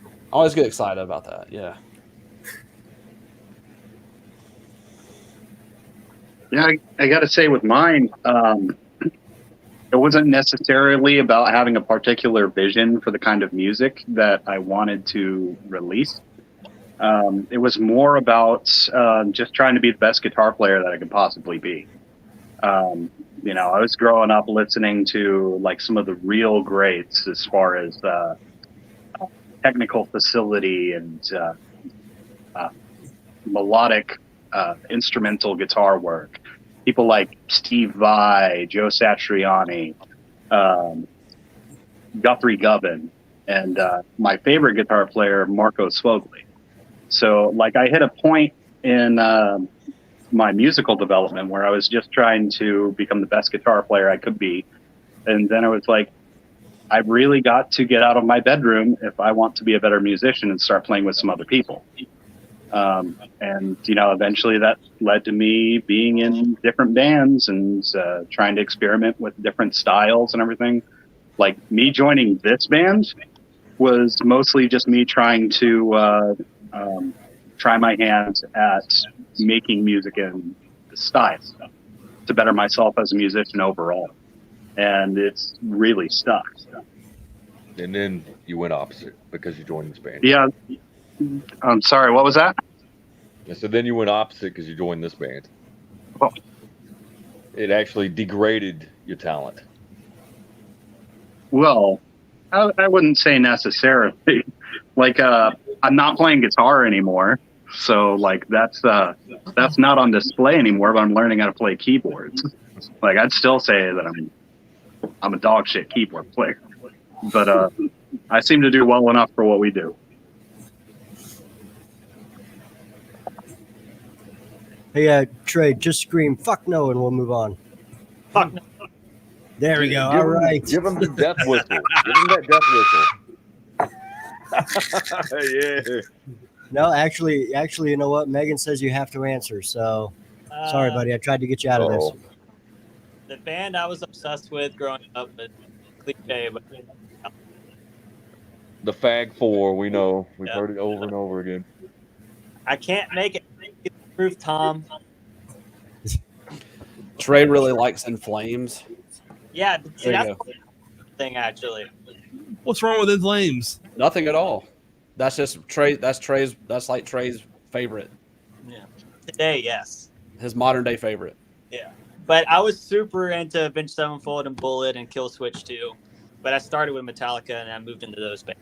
I always get excited about that. Yeah. Yeah, I got to say with mine, it wasn't necessarily about having a particular vision for the kind of music that I wanted to release. It was more about just trying to be the best guitar player that I could possibly be. I was growing up listening to like some of the real greats as far as technical facility and melodic instrumental guitar work. People like Steve Vai, Joe Satriani, Guthrie Govan, and my favorite guitar player, Marco Svogli. So, like, I hit a point in my musical development where I was just trying to become the best guitar player I could be. And then I was like, I really got to get out of my bedroom if I want to be a better musician and start playing with some other people. And eventually that led to me being in different bands and trying to experiment with different styles and everything. Like, me joining this band was mostly just me trying to try my hand at making music in the style to better myself as a musician overall. And it's really stuck. And then you went opposite because you joined this band. Yeah. I'm sorry, what was that? And so then you went opposite because you joined this band. Oh. It actually degraded your talent. Well, I wouldn't say necessarily. Like, I'm not playing guitar anymore, so like that's not on display anymore. But I'm learning how to play keyboards. Like, I'd still say that I'm a dog shit keyboard player, but I seem to do well enough for what we do. Hey, Trey, just scream "fuck no" and we'll move on. Fuck no. There we go. All right. Give him the death whistle. Give him that death whistle. Yeah. No, actually, you know what? Megan says you have to answer. So, sorry, buddy. I tried to get you out of this. The band I was obsessed with growing up, but cliche, but The Fag Four, we know. We've heard it over and over again. I can't make it proof, Tom. Trey really likes In Flames. Yeah, There you that's go. the thing actually. What's wrong with In Flames? Nothing at all. That's just Trey. That's like Trey's favorite. Yeah. Today, yes. His modern day favorite. Yeah. But I was super into Avenged Sevenfold and Bullet and Kill Switch too. But I started with Metallica and I moved into those bands.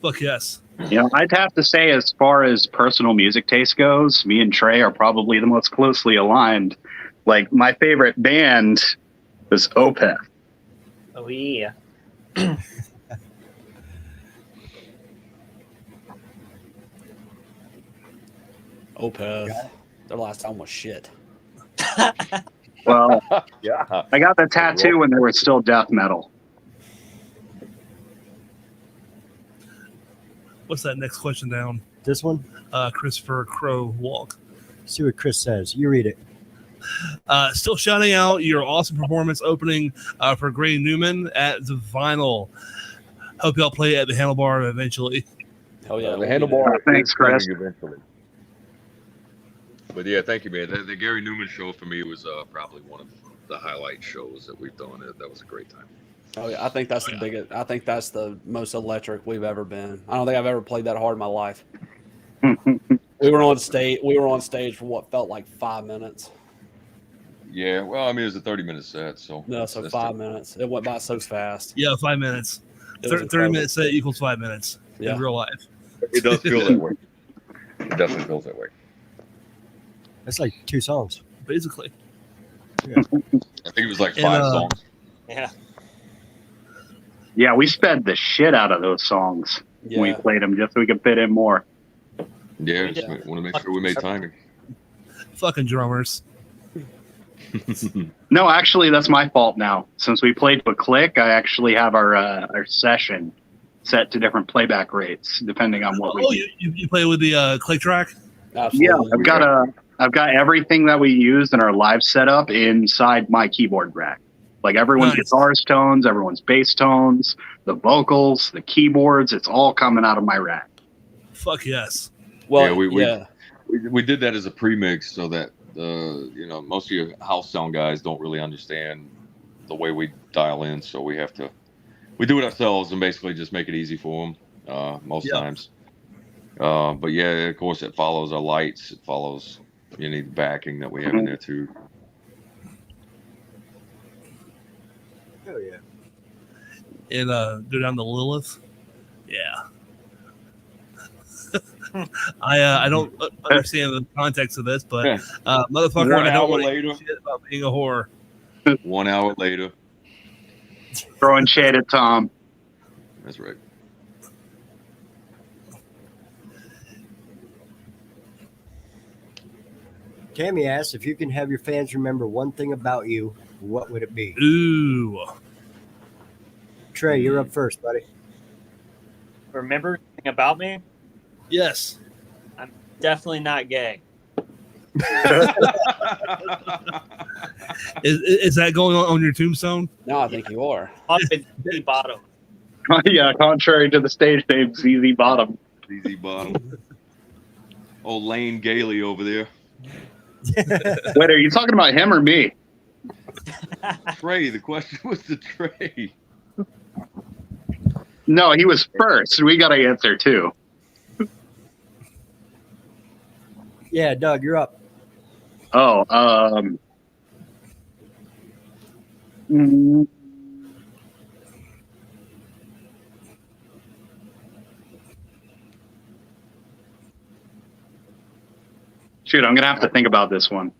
Fuck yes. I'd have to say, as far as personal music taste goes, me and Trey are probably the most closely aligned. Like, my favorite band was Opeth. Oh yeah. Opeth. Their last album was shit. Well, Yeah. I got the tattoo when they were still death metal. What's that next question down? This one? Christopher Crow Walk. See what Chris says. You read it. Still shouting out your awesome performance opening for Gray Newman at the Vinyl. Hope y'all play at the Handlebar eventually. Hell yeah. The handlebar. Thanks, Chris. Eventually. But yeah, thank you, man. The Gary Newman show for me was probably one of the highlight shows that we've done. That was a great time. Oh yeah. I think that's the biggest. I think that's the most electric we've ever been. I don't think I've ever played that hard in my life. We were on stage. We were on stage for what felt like 5 minutes. Yeah, well, I mean, it was a 30-minute set, so No, so that's 5 minutes. It went by so fast. Yeah, 5 minutes. It was 30 incredible. minutes set equals 5 minutes Yeah. in real life. It does feel that way. It definitely feels that way. That's like 2 songs. Basically. I think it was like 5 songs. Yeah. Yeah, we sped the shit out of those songs when we Yeah. played them just so we could fit in more. Yeah, We just did. want to make sure we made timing. Fucking drummers. No, actually, that's my fault now. Since we played with Click, I actually have our session set to different playback rates depending on what we Oh, do. you play with the click track? Yeah, Absolutely. I've got everything that we used in our live setup inside my keyboard rack. Like everyone's Nice. guitar's tones, everyone's bass tones, the vocals, the keyboards, it's all coming out of my rack. Fuck yes. Well, Yeah, we did that as a pre-mix so that most of your house sound guys don't really understand the way we dial in, so we do it ourselves and basically just make it easy for them most times. But yeah, of course, it follows our lights. It follows any backing that we have in there too. Oh yeah. And go down to Lilith. Yeah. I don't understand the context of this, but motherfucker, 1 I don't hour want to later. hear shit about being a whore. 1 hour later. Throwing shade at Tom. That's right. Tammy asks if you can have your fans remember one thing about you, what would it be? Ooh. Trey, you're up first, buddy. Remember anything about me? Yes. Definitely not gay. Is that going on your tombstone? Now I think you are. Up in the bottom. Yeah, contrary to the stage name, ZZ Bottom. Easy bottom. Oh, Lane Gailey over there. Wait, are you talking about him or me? Trey, the question was to Trey. No, he was first. We got to answer too. Yeah, Doug, you're up. Oh, mm, shoot, I'm gonna have to think about this one.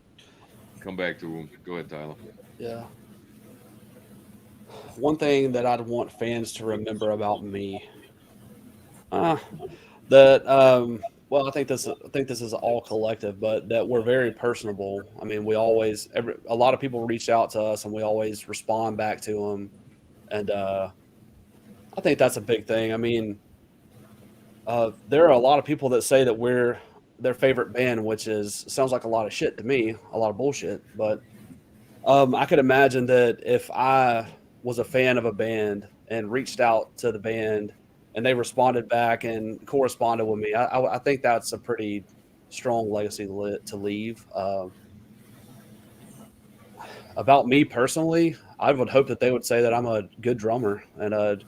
Come back to him. Go ahead, Tyler. Yeah. One thing that I'd want fans to remember about me, well, I think this is all collective, but that we're very personable. I mean, a lot of people reach out to us, and we always respond back to them, and I think that's a big thing. I mean, there are a lot of people that say that we're their favorite band, which sounds like a lot of shit to me, a lot of bullshit, but I could imagine that if I was a fan of a band and reached out to the band and they responded back and corresponded with me, I think that's a pretty strong legacy to leave. About me personally, I would hope that they would say that I'm a good drummer and a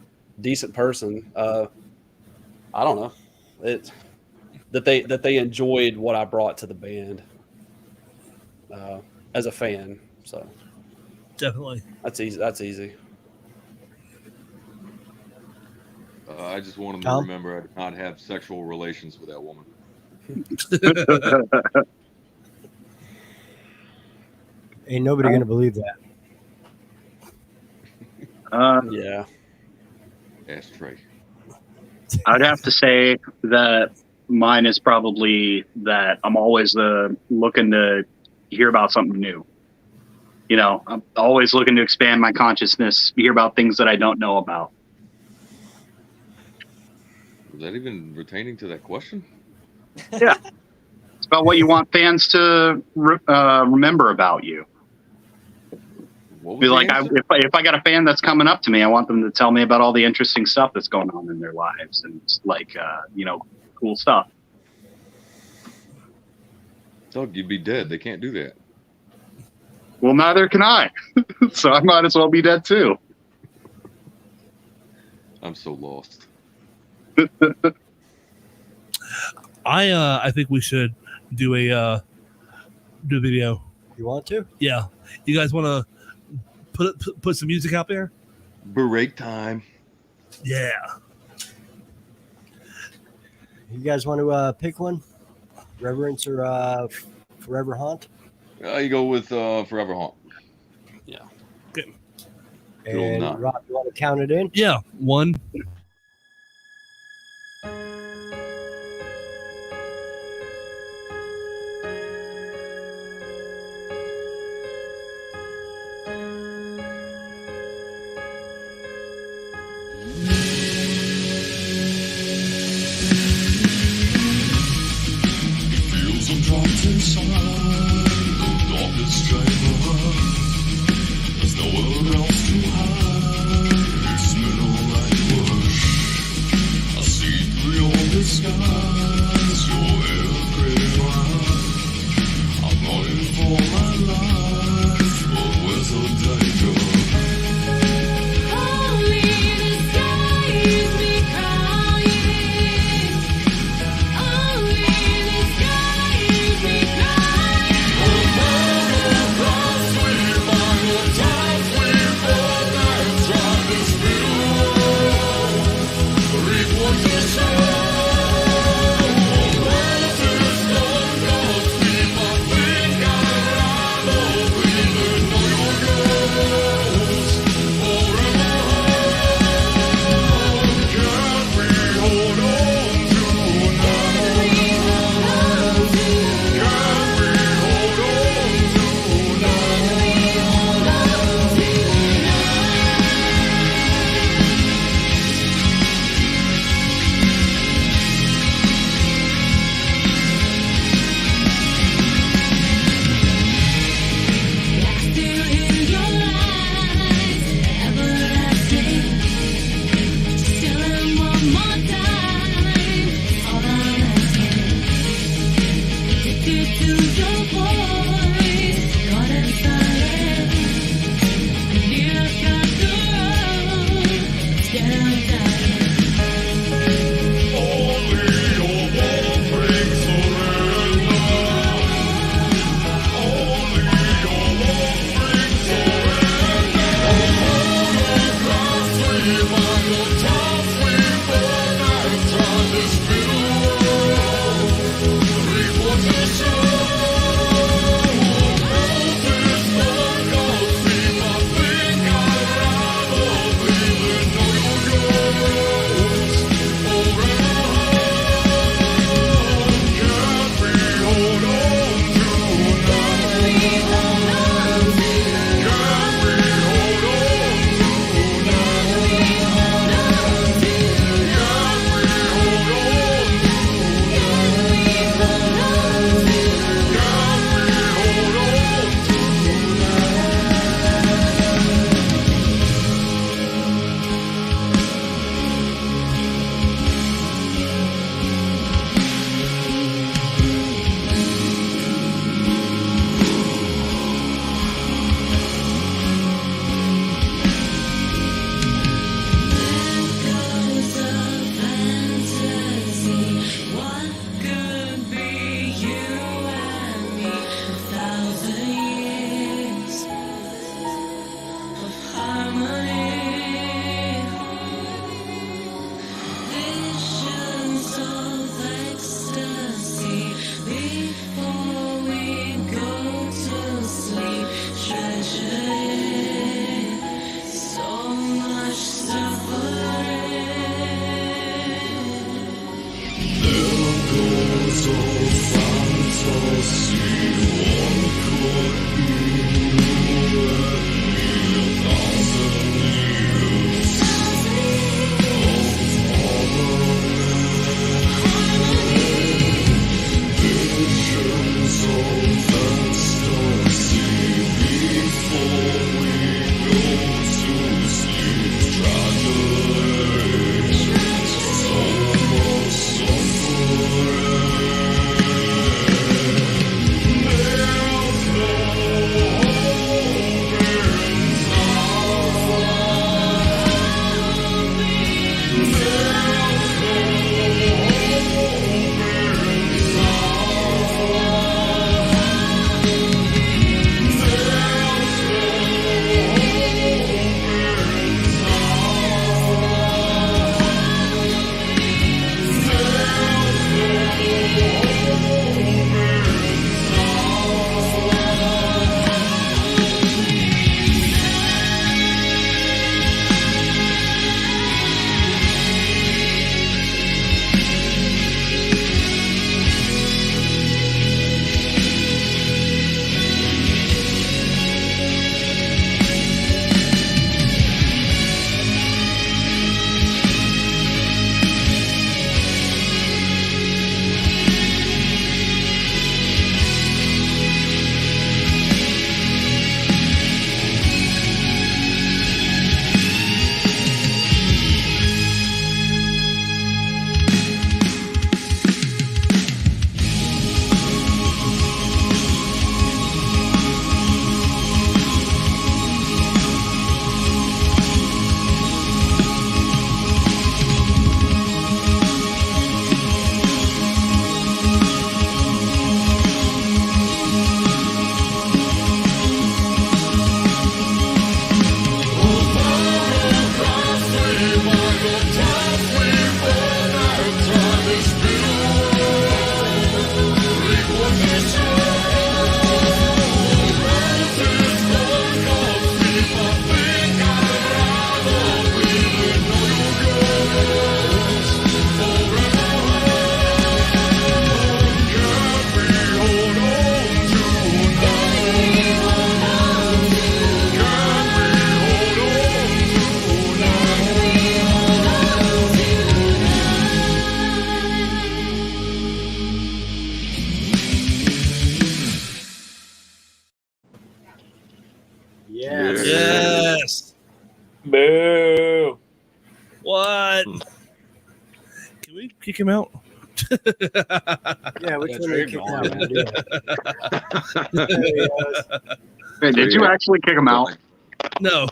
decent person. I don't know, that they enjoyed what I brought to the band as a fan. So Definitely. that's easy. I just want him Tom? to remember I did not have sexual relations with that woman. Ain't nobody gonna believe that. Yeah. Ask Trey. I'd have to say that mine is probably that I'm always looking to hear about something new. You know, I'm always looking to expand my consciousness, hear about things that I don't know about. Was that even retaining to that question? Yeah. It's about what you want fans to remember about you. What was Be the like, answer? if I got a fan that's coming up to me, I want them to tell me about all the interesting stuff that's going on in their lives and like, cool stuff. Doug, you'd be dead. They can't do that. Well, neither can I. So I might as well be dead too. I'm so lost. I think we should do a video You want to? Yeah. You guys want to put some music out there? Break time. Yeah. You guys want to pick one? Reverence or Forever Haunt? You go with Forever Haunt. Cool, And no. Rob, you want to count it in? Yeah. 1. Feels I'm trapped inside the darkest chamber. There's nowhere else to hide. It's middle anguish. I see through your disguise. Your every line. I'm running for my life, but where's the danger? Only the skies be crying. Only the skies be crying. Yes. Yeah. Yes. Boo. What? Can we kick him out? Yeah, which Yeah, one Trey did kick gone, out? man. Yeah. There he goes. Hey, did you actually kick him out? No.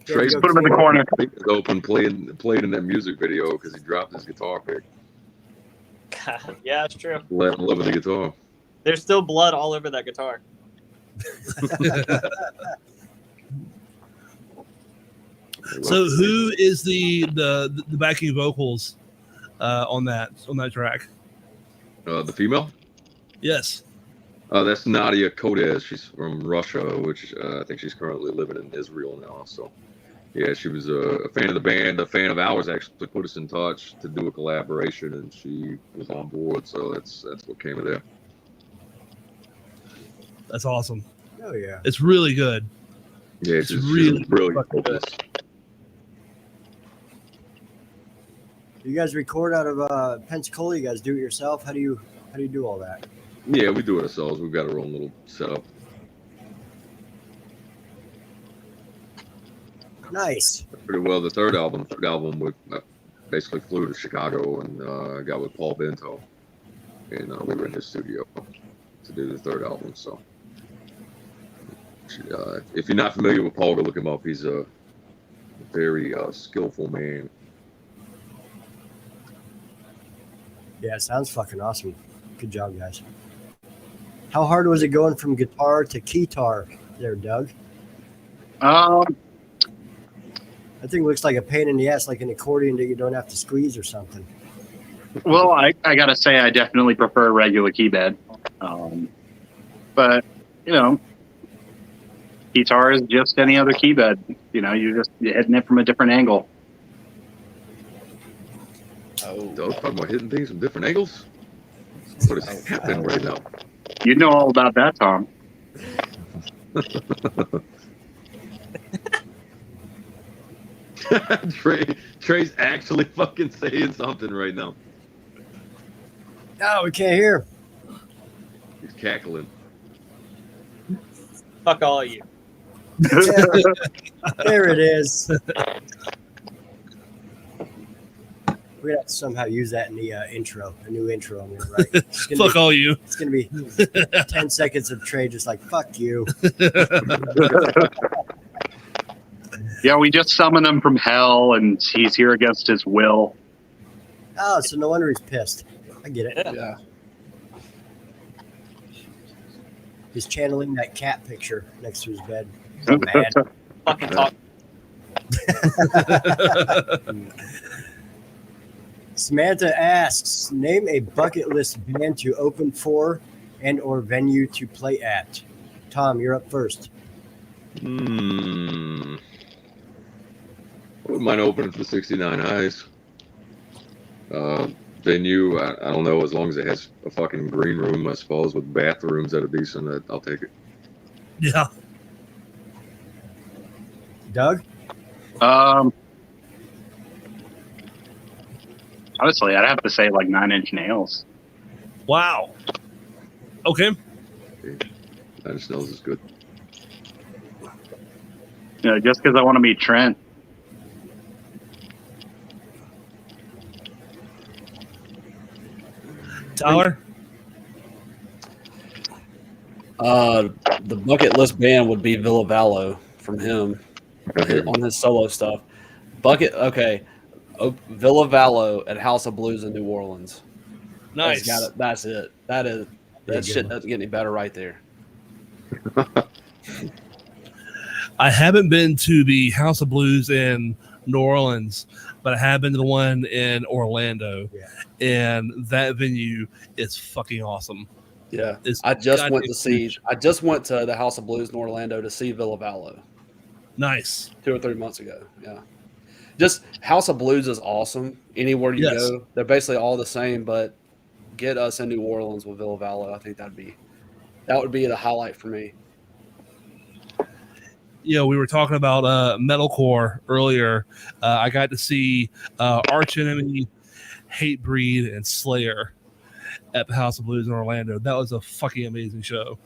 Trey's Put him in the corner. open played in that music video because he dropped his guitar pick. Yeah, it's true. Loving the guitar. There's still blood all over that guitar. So who is the backing vocals on that track? The female? Yes. That's Nadia Kodesh. She's from Russia, which I think she's currently living in Israel now. So, yeah, she was a fan of the band. A fan of ours actually put us in touch to do a collaboration, and she was on board. So that's what came of there. That's awesome. Oh yeah. It's really good. Yeah, It's she's really a brilliant fucking good. vocalist. You guys record out of Pensacola. You guys do it yourself. How do you do all that? Yeah, we do it ourselves. We've got our own little setup. Nice. Pretty well. The third album, we basically flew to Chicago and got with Paul Bento, and we were in his studio to do the third album. So, if you're not familiar with Paul, go look him up. He's a very skillful man. Yeah, sounds fucking awesome. Good job, guys. How hard was it going from guitar to keytar there, Doug? I think it looks like a pain in the ass, like an accordion that you don't have to squeeze or something. Well, I gotta say, I definitely prefer regular keyboard. But, guitar is just any other keyboard. You're hitting it from a different angle. Doug talking about hitting things from different angles. What is happening right now? You know all about that, Tom. Trey's actually fucking saying something right now. No, we can't hear. He's cackling. Fuck all of you. There it is. We're gonna have to somehow use that in the intro, a new intro. I'm gonna write. It's gonna Fuck be, all you. It's gonna be 10 seconds of Trey just like fuck you. Yeah, we just summoned him from hell, and he's here against his will. Oh, so no wonder he's pissed. I get it. Yeah. He's channeling that cat picture next to his bed. He's mad. Fucking talk. Samantha asks, name a bucket list band to open for and or venue to play at. Tom, you're up first. I wouldn't mind opening for 69 Eyes. Venue, I don't know, as long as it has a fucking green room, I suppose, with bathrooms that are decent, I'll take it. Yeah. Doug? Honestly, I'd have to say like 9 Inch Nails. Wow. Okay. 9 Inch Nails is good. Just because I want to meet Trent. Tyler? The bucket list band would be Villa Vallo from him on his solo stuff. Villa Vallo at House of Blues in New Orleans. Nice. That's it. That shit doesn't get any better right there. I haven't been to the House of Blues in New Orleans, but I have been to the one in Orlando, and that venue is fucking awesome. Yeah, It's I just goddamn went huge. to the House of Blues in Orlando to see Villa Vallo Nice. 2 or 3 months ago. Yeah, just House of Blues is awesome. Anywhere you Yes. go, they're basically all the same. But get us in New Orleans with Villa Vallo. I think that would be the highlight for me. We were talking about metalcore earlier. I got to see Arch Enemy, Hatebreed, and Slayer at the House of Blues in Orlando. That was a fucking amazing show.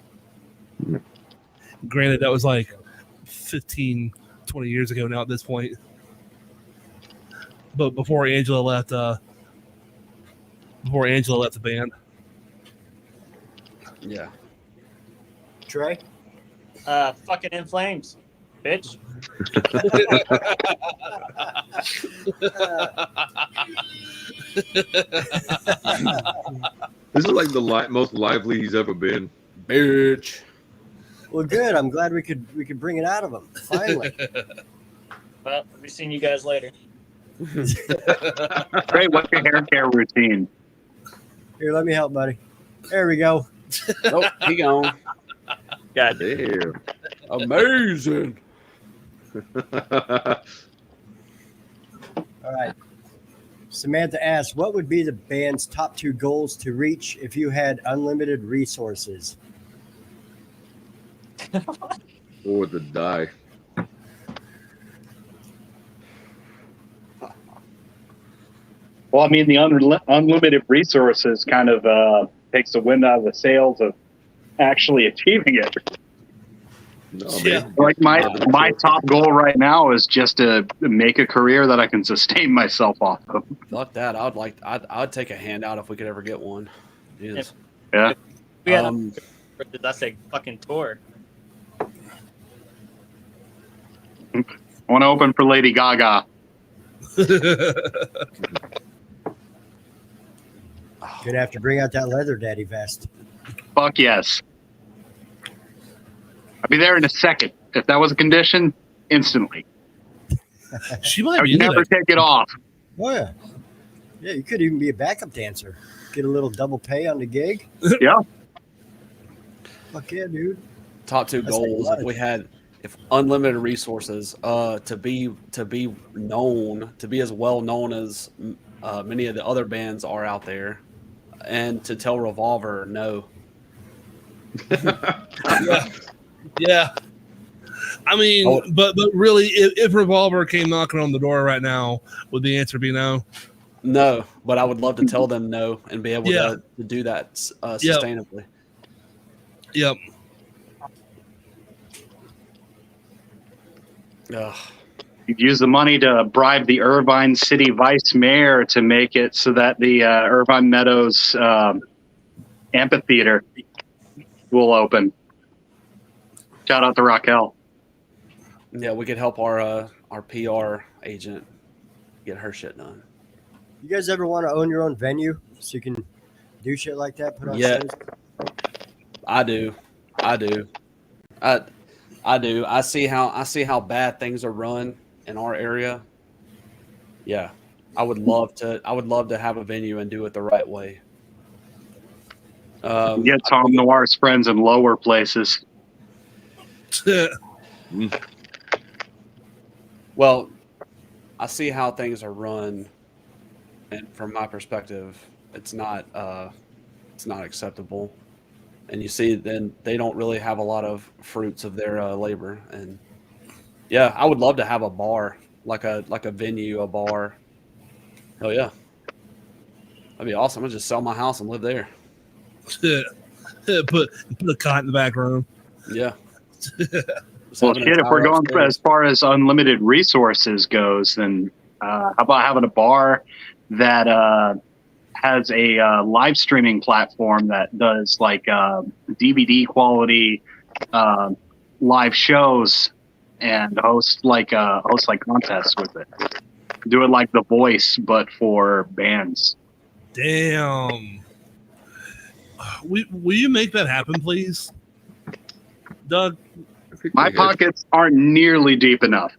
Granted, that was like 15, 20 years ago now at this point. But before Angela left the band. Yeah. Trey? Fucking In Flames, bitch. This is like the most lively he's ever been. Bitch. Well, good. I'm glad we could bring it out of him finally. Well, I'll be seeing you guys later. Great. What's your hair care routine? Here, let me help, buddy. There we go. Oh, he gone. God, Damn. Amazing. All right. Samantha asks, what would be the band's top 2 goals to reach if you had unlimited resources? Or to die. Well, I mean, the unlimited resources kind of takes the wind out of the sails of actually achieving it. No, Yeah. man. Like my top goal right now is just to make a career that I can sustain myself off of. Fuck that. I'd take a handout if we could ever get one. Yes. Yeah. we had Um, that's a fucking tour. I want to open for Lady Gaga. Gonna have to bring out that leather daddy vest. Fuck yes. I'd be there in a second. If that was a condition, instantly. She I might would be into never that. take it off. Oh, yeah. Yeah, you could even be a backup dancer. Get a little double pay on the gig. Yeah. Fuck yeah, dude. top 2 That's like goals a lot if we had unlimited resources to be known, to be as well known as many of the other bands are out there, and to tell Revolver no. Yeah. I mean, but really, if Revolver came knocking on the door right now, would the answer be no? No, but I would love to tell them no and be able Yeah. to do that sustainably. Yep. Ugh. You'd use the money to bribe the Irvine City Vice Mayor to make it so that the Irvine Meadows amphitheater will open. Shout out to Raquel. Yeah, we could help our PR agent get her shit done. You guys ever want to own your own venue so you can do shit like that? Put on Yeah. shows? I do. I do. I see how bad things are run in our area. Yeah. I would love to have a venue and do it the right way. Get Tom Noir's friends in lower places. Well, I see how things are run, and from my perspective, it's not acceptable. And you see, then they don't really have a lot of fruits of their labor. And yeah, I would love to have a bar, like a venue, a bar. Hell yeah, that'd be awesome. I'd just sell my house and live there. put a cot in the back room. Yeah. Well, shit, if we're going for, as far as unlimited resources goes, then how about having a bar that has a live streaming platform that does like DVD quality live shows and host like contests with it. Do it like The Voice, but for bands. Damn. Will you make that happen, please, Doug? My pockets aren't nearly deep enough.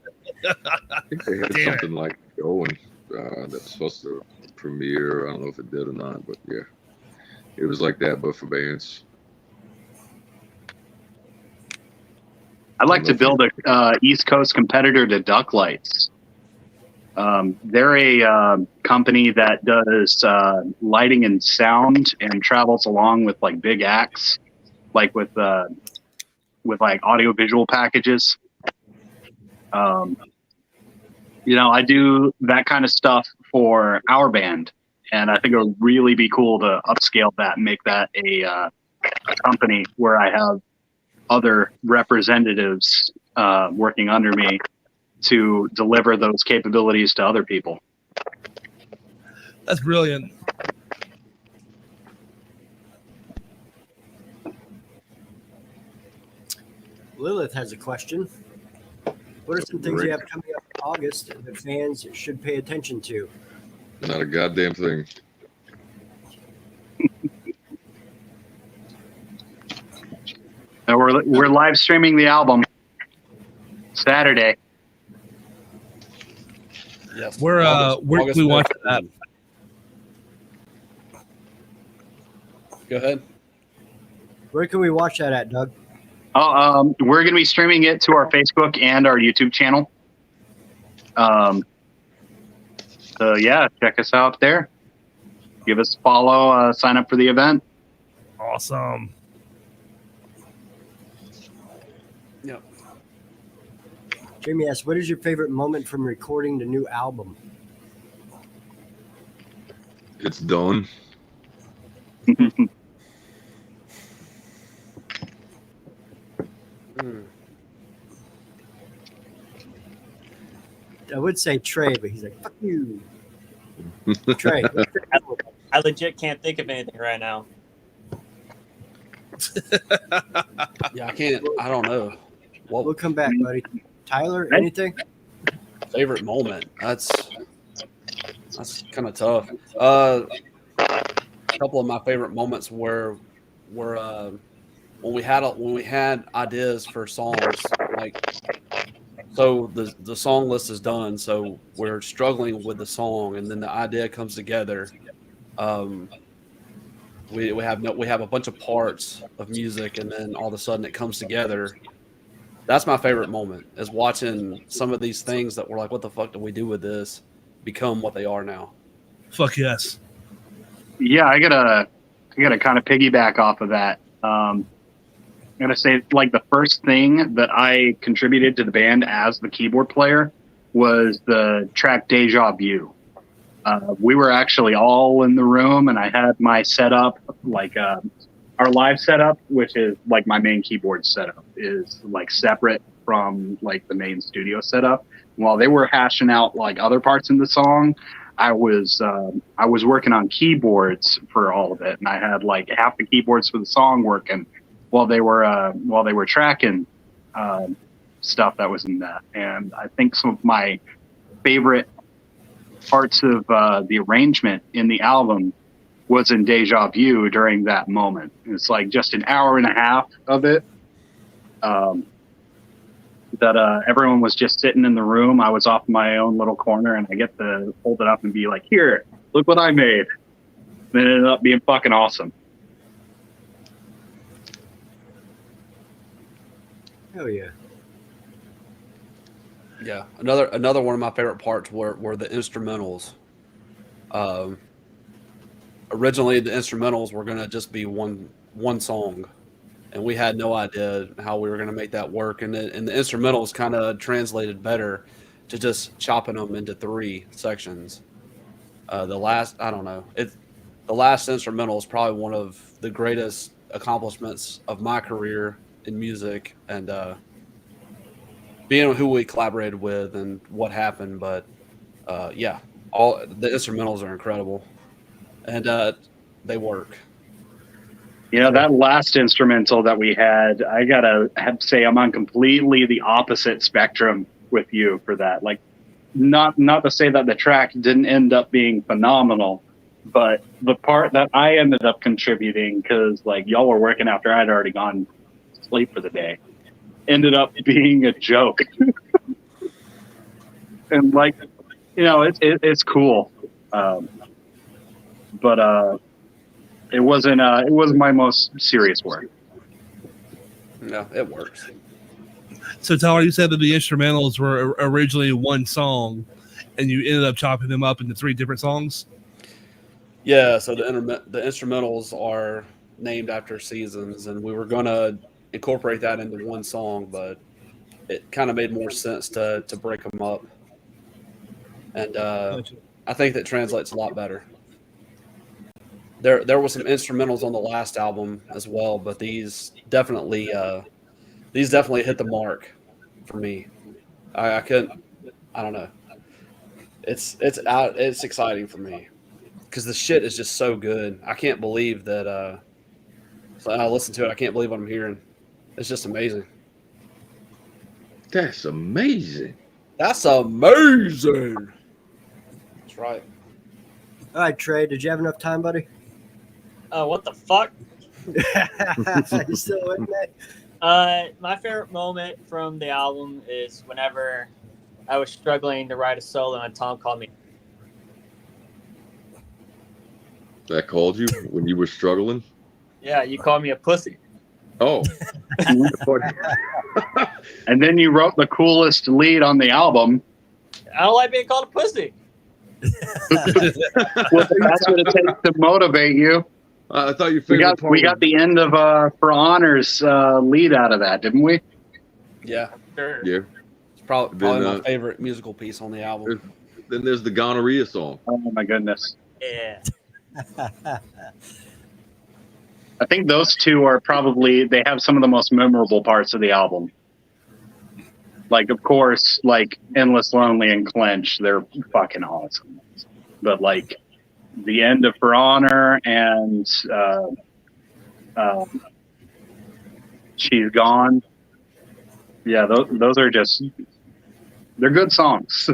I think they had Damn it. something like going that's supposed to premiere. I don't know if it did or not, but yeah, it was like that, but for bands. I'd like to build a East Coast competitor to Duck Lights. They're a company that does lighting and sound and travels along with like big acts, like with like audio visual packages. I do that kind of stuff for our band, and I think it would really be cool to upscale that and make that a company where I have other representatives working under me to deliver those capabilities to other people. That's brilliant. Lilith has a question. What are some things you have coming up in August that fans should pay attention to? Not a goddamn thing. We're live streaming the album Saturday. Yes. Where can we watch that? Go ahead. Where can we watch that at, Doug? We're going to be streaming it to our Facebook and our YouTube channel. So yeah, check us out there. Give us a follow. Sign up for the event. Awesome. Yep. Jamie asks, what is your favorite moment from recording the new album? It's done. I would say Trey, but he's like, fuck you. Trey. I legit can't think of anything right now. Yeah, I don't know. We'll come back, buddy. Tyler, anything? Favorite moment? That's kind of tough. A couple of my favorite moments were when we had ideas for songs. Like, so the song list is done, so we're struggling with the song, and then the idea comes together. We have a bunch of parts of music, and then all of a sudden it comes together. That's my favorite moment, is watching some of these things that we're like, what the fuck do we do with this, become what they are now. Fuck yes. Yeah, I gotta kind of piggyback off of that. I'm gonna say, like, the first thing that I contributed to the band as the keyboard player was the track Deja Vu. We were actually all in the room, and I had my setup, like our live setup, which is like my main keyboard setup, is like separate from like the main studio setup. While they were hashing out like other parts in the song, I was working on keyboards for all of it, and I had like half the keyboards for the song working while they were tracking stuff that was in that. And I think some of my favorite parts of the arrangement in the album was in Deja Vu during that moment. It's like just an hour and a half of it that everyone was just sitting in the room. I was off in my own little corner, and I get to hold it up and be like, here, look what I made. And it ended up being fucking awesome. Hell yeah. Yeah, another one of my favorite parts were the instrumentals. Originally, the instrumentals were going to just be one song, and we had no idea how we were going to make that work. And the instrumentals kind of translated better to just chopping them into 3 sections. The last instrumental is probably one of the greatest accomplishments of my career in music, and being who we collaborated with and what happened. But yeah, all the instrumentals are incredible, and they work. You know, that last instrumental that we had, I gotta have to say I'm on completely the opposite spectrum with you for that. Like, not to say that the track didn't end up being phenomenal, but the part that I ended up contributing, because like y'all were working after I'd already gone to sleep for the day, ended up being a joke. And like, you know, it's cool, but it wasn't my most serious work. No, it works. So Tyler, you said that the instrumentals were originally one song, and you ended up chopping them up into 3 different songs. Yeah, so the instrumentals are named after seasons, and we were gonna incorporate that into one song, but it kind of made more sense to break them up. And I think that translates a lot better. There were some instrumentals on the last album as well, but these definitely these definitely hit the mark for me. I couldn't. I don't know. It's exciting for me because the shit is just so good. I can't believe that. So I listen to it. I can't believe what I'm hearing. It's just amazing. That's amazing. That's amazing. That's right. All right, Trey, did you have enough time, buddy? Oh, what the fuck? You still with me? My favorite moment from the album is whenever I was struggling to write a solo and Tom called me. That called you when you were struggling? Yeah, you called me a pussy. Oh. And then you wrote the coolest lead on the album. I don't like being called a pussy. Well, that's what it takes to motivate you. I thought your We favorite got part we got the end of For Honors lead out of that, didn't we? Yeah, Sure. Yeah. it's probably Then, my favorite musical piece on the album. Then there's the gonorrhea song. Oh my goodness. Yeah. I think those two are probably, they have some of the most memorable parts of the album. Like, of course, like Endless Lonely and Clench, they're fucking awesome. But like the end of For Honor and She's Gone. Yeah, those are just, they're good songs.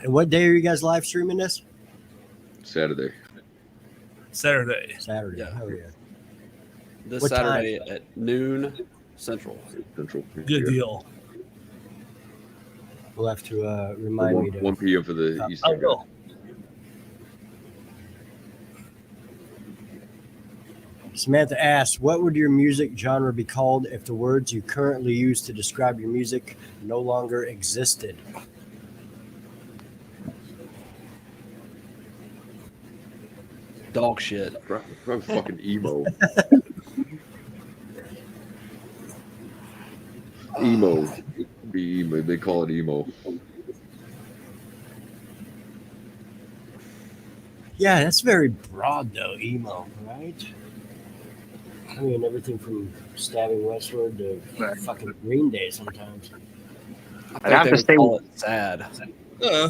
And what day are you guys live streaming this? Saturday. Saturday. Saturday. Yeah. Oh, yeah. This What time? Saturday at noon Central. Central. Good Yeah. deal. We'll have to remind me to. 1 p.m. for the Oh, Eastern. Oh, cool. Samantha asks, what would your music genre be called if the words you currently use to describe your music no longer existed? Dog shit. Probably fucking emo. Emo. Be emo. They call it emo. Yeah, that's very broad, though, emo, right? I mean, everything from Stabbing Westward to fucking Green Day sometimes. I have think they to would say- call it sad. Uh,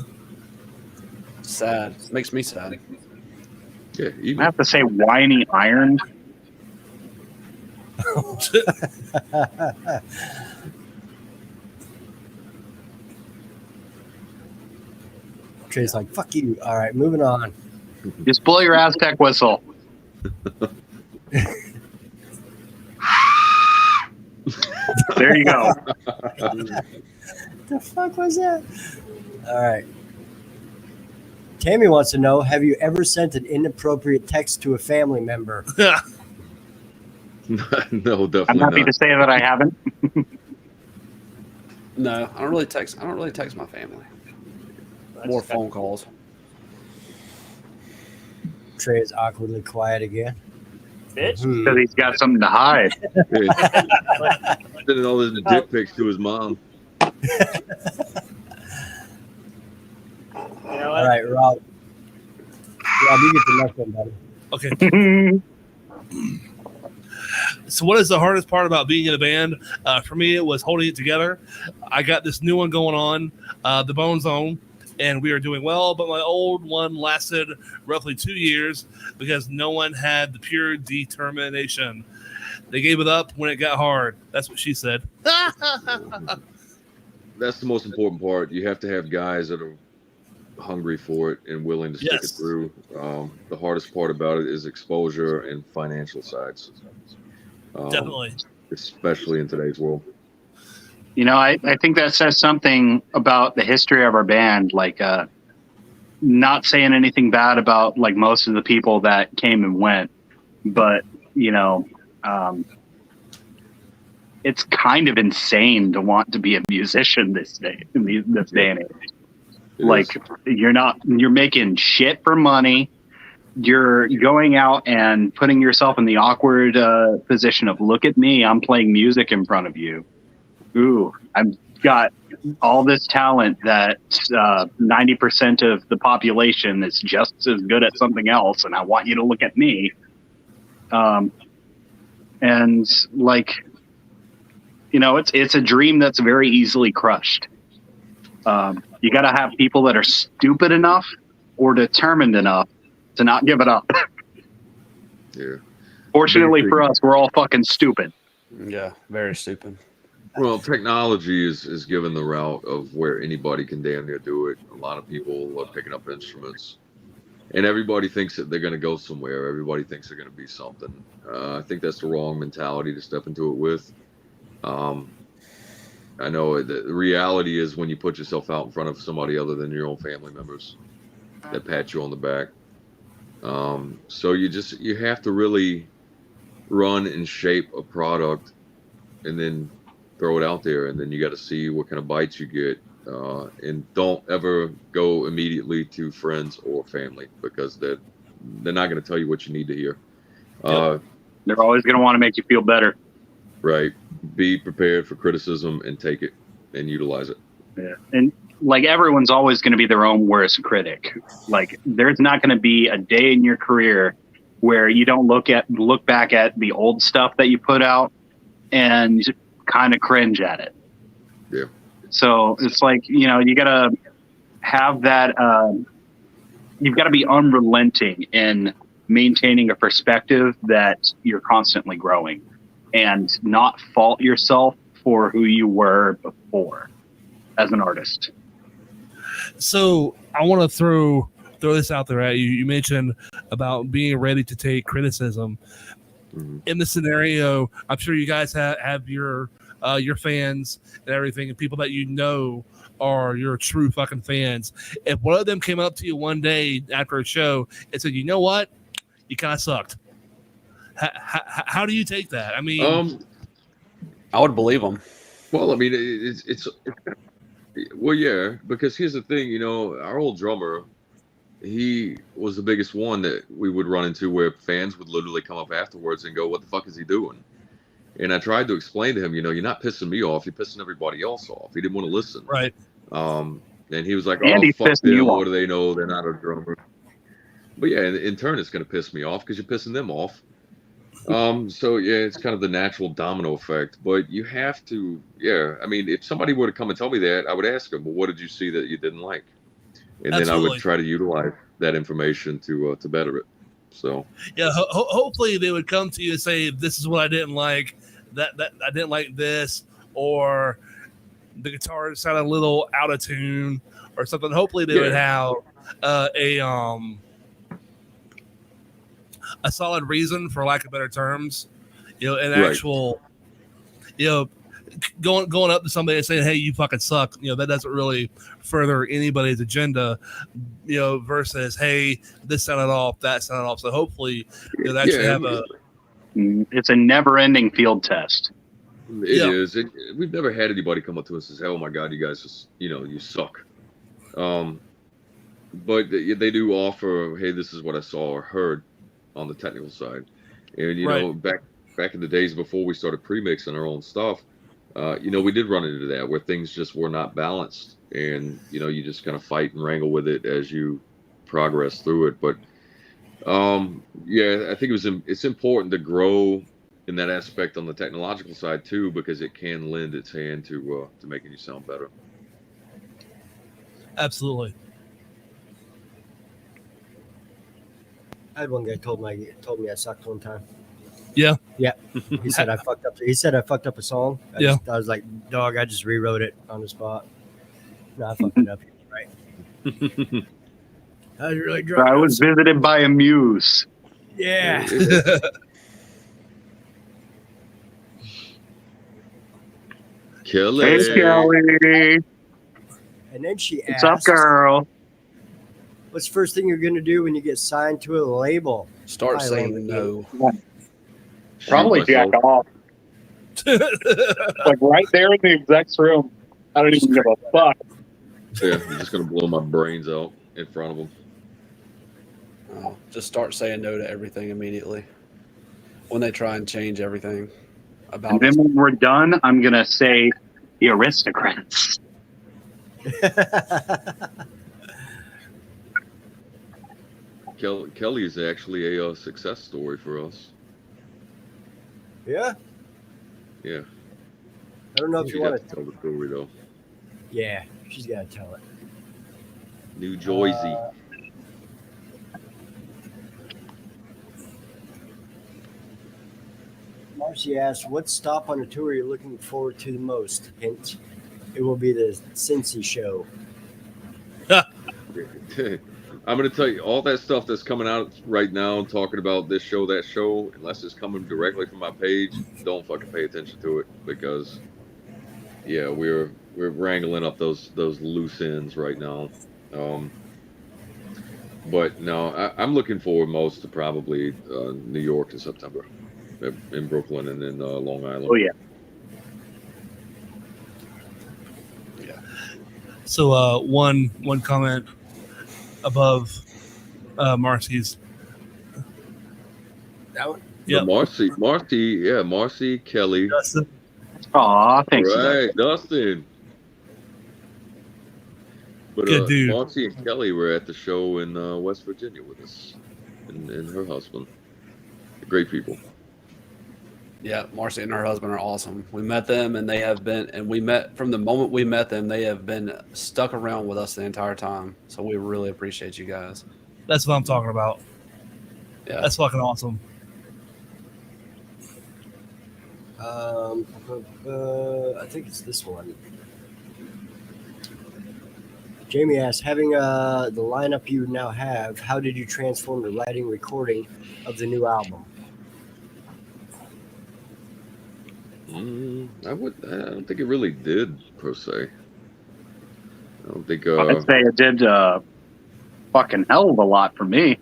Sad. Makes me sad. Yeah, I emo. have to say Whiny Iron. Trey's like, fuck you. All right, moving on. Just blow your Aztec whistle. There you go. The fuck was that? All right. Tammy wants to know, have you ever sent an inappropriate text to a family member? No, I'm definitely happy not. to say that I haven't. No, I don't really text my family. More phone calls. Trey is awkwardly quiet again. Bitch. Because he's got something to hide. Yeah. Sending all his dick pics to his mom. You know what? All right, Rob. Rob, you get the next one, buddy. okay. So, what is the hardest part about being in a band? For me, it was holding it together. I got this new one going on, the Bone Zone, and we are doing well. But my old one lasted roughly 2 years because no one had the pure determination. They gave it up when it got hard. That's what she said. That's the most important part. You have to have guys that are hungry for it and willing to stick it Yes. through. The hardest part about it is exposure and financial sides. Definitely. Especially in today's world. You know, I think that says something about the history of our band. Like, not saying anything bad about like most of the people that came and went, but you know, it's kind of insane to want to be a musician this day and age. Like, you're making shit for money. You're going out and putting yourself in the awkward position of, look at me, I'm playing music in front of you. Ooh, I've got all this talent that 90% of the population is just as good at something else, and I want you to look at me. And like, you know, it's a dream that's very easily crushed. You got to have people that are stupid enough or determined enough to not give it up. Yeah. Fortunately for us, we're all fucking stupid. Yeah, very stupid. Well, technology is given the route of where anybody can damn near do it. A lot of people are picking up instruments, and everybody thinks that they're going to go somewhere. Everybody thinks they're going to be something. I think that's the wrong mentality to step into it with. I know the reality is when you put yourself out in front of somebody other than your own family members that pat you on the back. So you have to really run and shape a product and then throw it out there, and then you got to see what kind of bites you get. And don't ever go immediately to friends or family because they're not going to tell you what you need to hear. They're always going to want to make you feel better. Right. Be prepared for criticism and take it and utilize it. Yeah. And like everyone's always going to be their own worst critic. Like there's not going to be a day in your career where you don't look back at the old stuff that you put out and kind of cringe at it. Yeah. So it's like, you know, you got to have that, you've got to be unrelenting in maintaining a perspective that you're constantly growing and not fault yourself for who you were before as an artist. So I want to throw this out there at you. You mentioned about being ready to take criticism. Mm-hmm. In this scenario, I'm sure you guys have your fans and everything, and people that you know are your true fucking fans. If one of them came up to you one day after a show and said, "You know what? You kind of sucked." How do you take that? I mean, I would believe them. Well, I mean, it's well, yeah, because here's the thing, you know, our old drummer, he was the biggest one that we would run into where fans would literally come up afterwards and go, "What the fuck is he doing?" And I tried to explain to him, you know, you're not pissing me off, you're pissing everybody else off. He didn't want to listen. right? And he was like, And "Oh, he's fuck pissing you them. off. What do they know? They're not a drummer." But yeah, in turn, it's going to piss me off because you're pissing them off. So yeah, it's kind of the natural domino effect. But you have to, yeah. I mean, if somebody were to come and tell me that, I would ask them, "Well, what did you see that you didn't like?" And then I Absolutely. would try to utilize that information to better it. So Yeah, hopefully they would come to you and say, "This is what I didn't like. That I didn't like this," or the guitar sounded a little out of tune, or something. Hopefully they would have a solid reason, for lack of better terms, you know, an Right. actual, you know, going up to somebody and saying, "Hey, you fucking suck," you know, that doesn't really further anybody's agenda, you know, versus, "Hey, this sounded off, that sounded off." So hopefully they'll actually Yeah, have a It's a never-ending field test. It Yeah. is. We've never had anybody come up to us and say, "Oh my God, you guys just, you know, you suck." But they do offer, "Hey, this is what I saw or heard on the technical side." And you know, back in the days before we started pre-mixing our own stuff, you know, we did run into that where things just were not balanced, and you know, you just kind of fight and wrangle with it as you progress through it. But yeah, I think it's important to grow in that aspect on the technological side too, because it can lend its hand to making you sound better. absolutely. I had one guy told me I sucked one time. Yeah. Yeah. He said I fucked up. He said I fucked up a song. I was like, "Dog, I just rewrote it on the spot." No, I fucked it up. Right. I was really drunk. I was visited by a muse. Yeah. Kelly. Hey, Kelly. And then she What's up, asked, girl? "What's the first thing you're gonna do when you get signed to a label?" Start Hi, saying Lady. no. Probably Shoot jack myself. off. Like right there in the exec's room. I don't even give a fuck. Yeah, I'm just gonna blow my brains out in front of them. Just start saying no to everything immediately when they try and change everything And about then us. when we're done, I'm going to say the aristocrats. Kelly is actually a success story for us. Yeah. Yeah. I don't know if She you got want to to. tell the story though. Yeah, she's got to tell it. New Jersey. Marcy asks, "What stop on the tour are you looking forward to the most?" Hint: it will be the Cincy show. I'm going to tell you all that stuff that's coming out right now, talking about this show, that show. Unless it's coming directly from my page, don't fucking pay attention to it because, yeah, we're wrangling up those loose ends right now. But no, I'm looking forward most to probably New York in September, in Brooklyn and in Long Island. Oh yeah. So one comment above Marcy's. That one? Yep. Marcy Kelly. Dustin. Aw, thanks. Right, Dustin. But Good dude. Marcy and Kelly were at the show in West Virginia with us, and her husband. Great people. Yeah, Marcy and her husband are awesome. We met them, and they have been, and we met from the moment we met them. They have been stuck around with us the entire time. So we really appreciate you guys. That's what I'm talking about. Yeah, That's fucking awesome. I think it's this one. Jamie asks, having the lineup you now have, how did you transform the writing, recording of the new album? I don't think it really did per se. I don't think. I'd say it did fucking hell of a lot for me.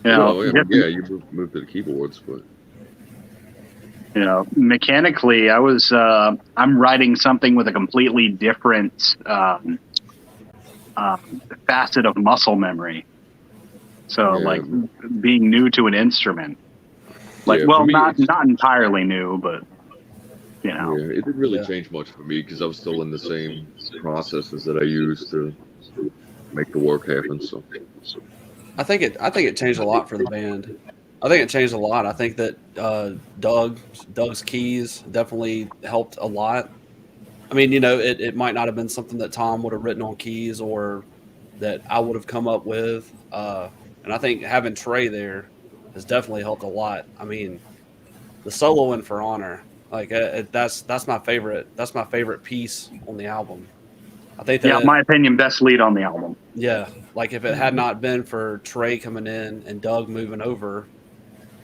You know, you moved to the keyboards, but you know, mechanically, I'm writing something with a completely different facet of muscle memory. So, Yeah. like being new to an instrument, like, Yeah, well, for me, not it's- entirely new, but you know, yeah, it didn't really Yeah. change much for me because I was still in the same processes that I used to make the work happen. So I think it changed a lot for the band. I think it changed a lot. I think that Doug's keys definitely helped a lot. I mean, you know, it might not have been something that Tom would have written on keys or that I would have come up with. And I think having Trey there has definitely helped a lot. I mean, the solo in For Honor, like that's my favorite. That's my favorite piece on the album. I think that yeah, in my opinion, best lead on the album. yeah, like if it had not been for Trey coming in and Doug moving over,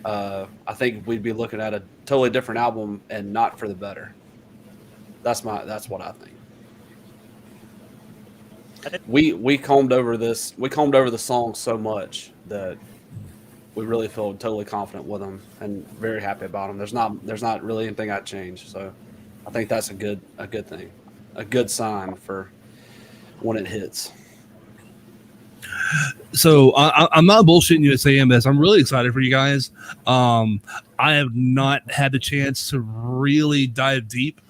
I think we'd be looking at a totally different album and not for the better. That's what I think. We combed over the song so much that we really feel totally confident with them and very happy about them. There's not really anything I'd change. So I think that's a good thing, a good sign for when it hits. So I'm not bullshitting you at saying this. I'm really excited for you guys. I have not had the chance to really dive deep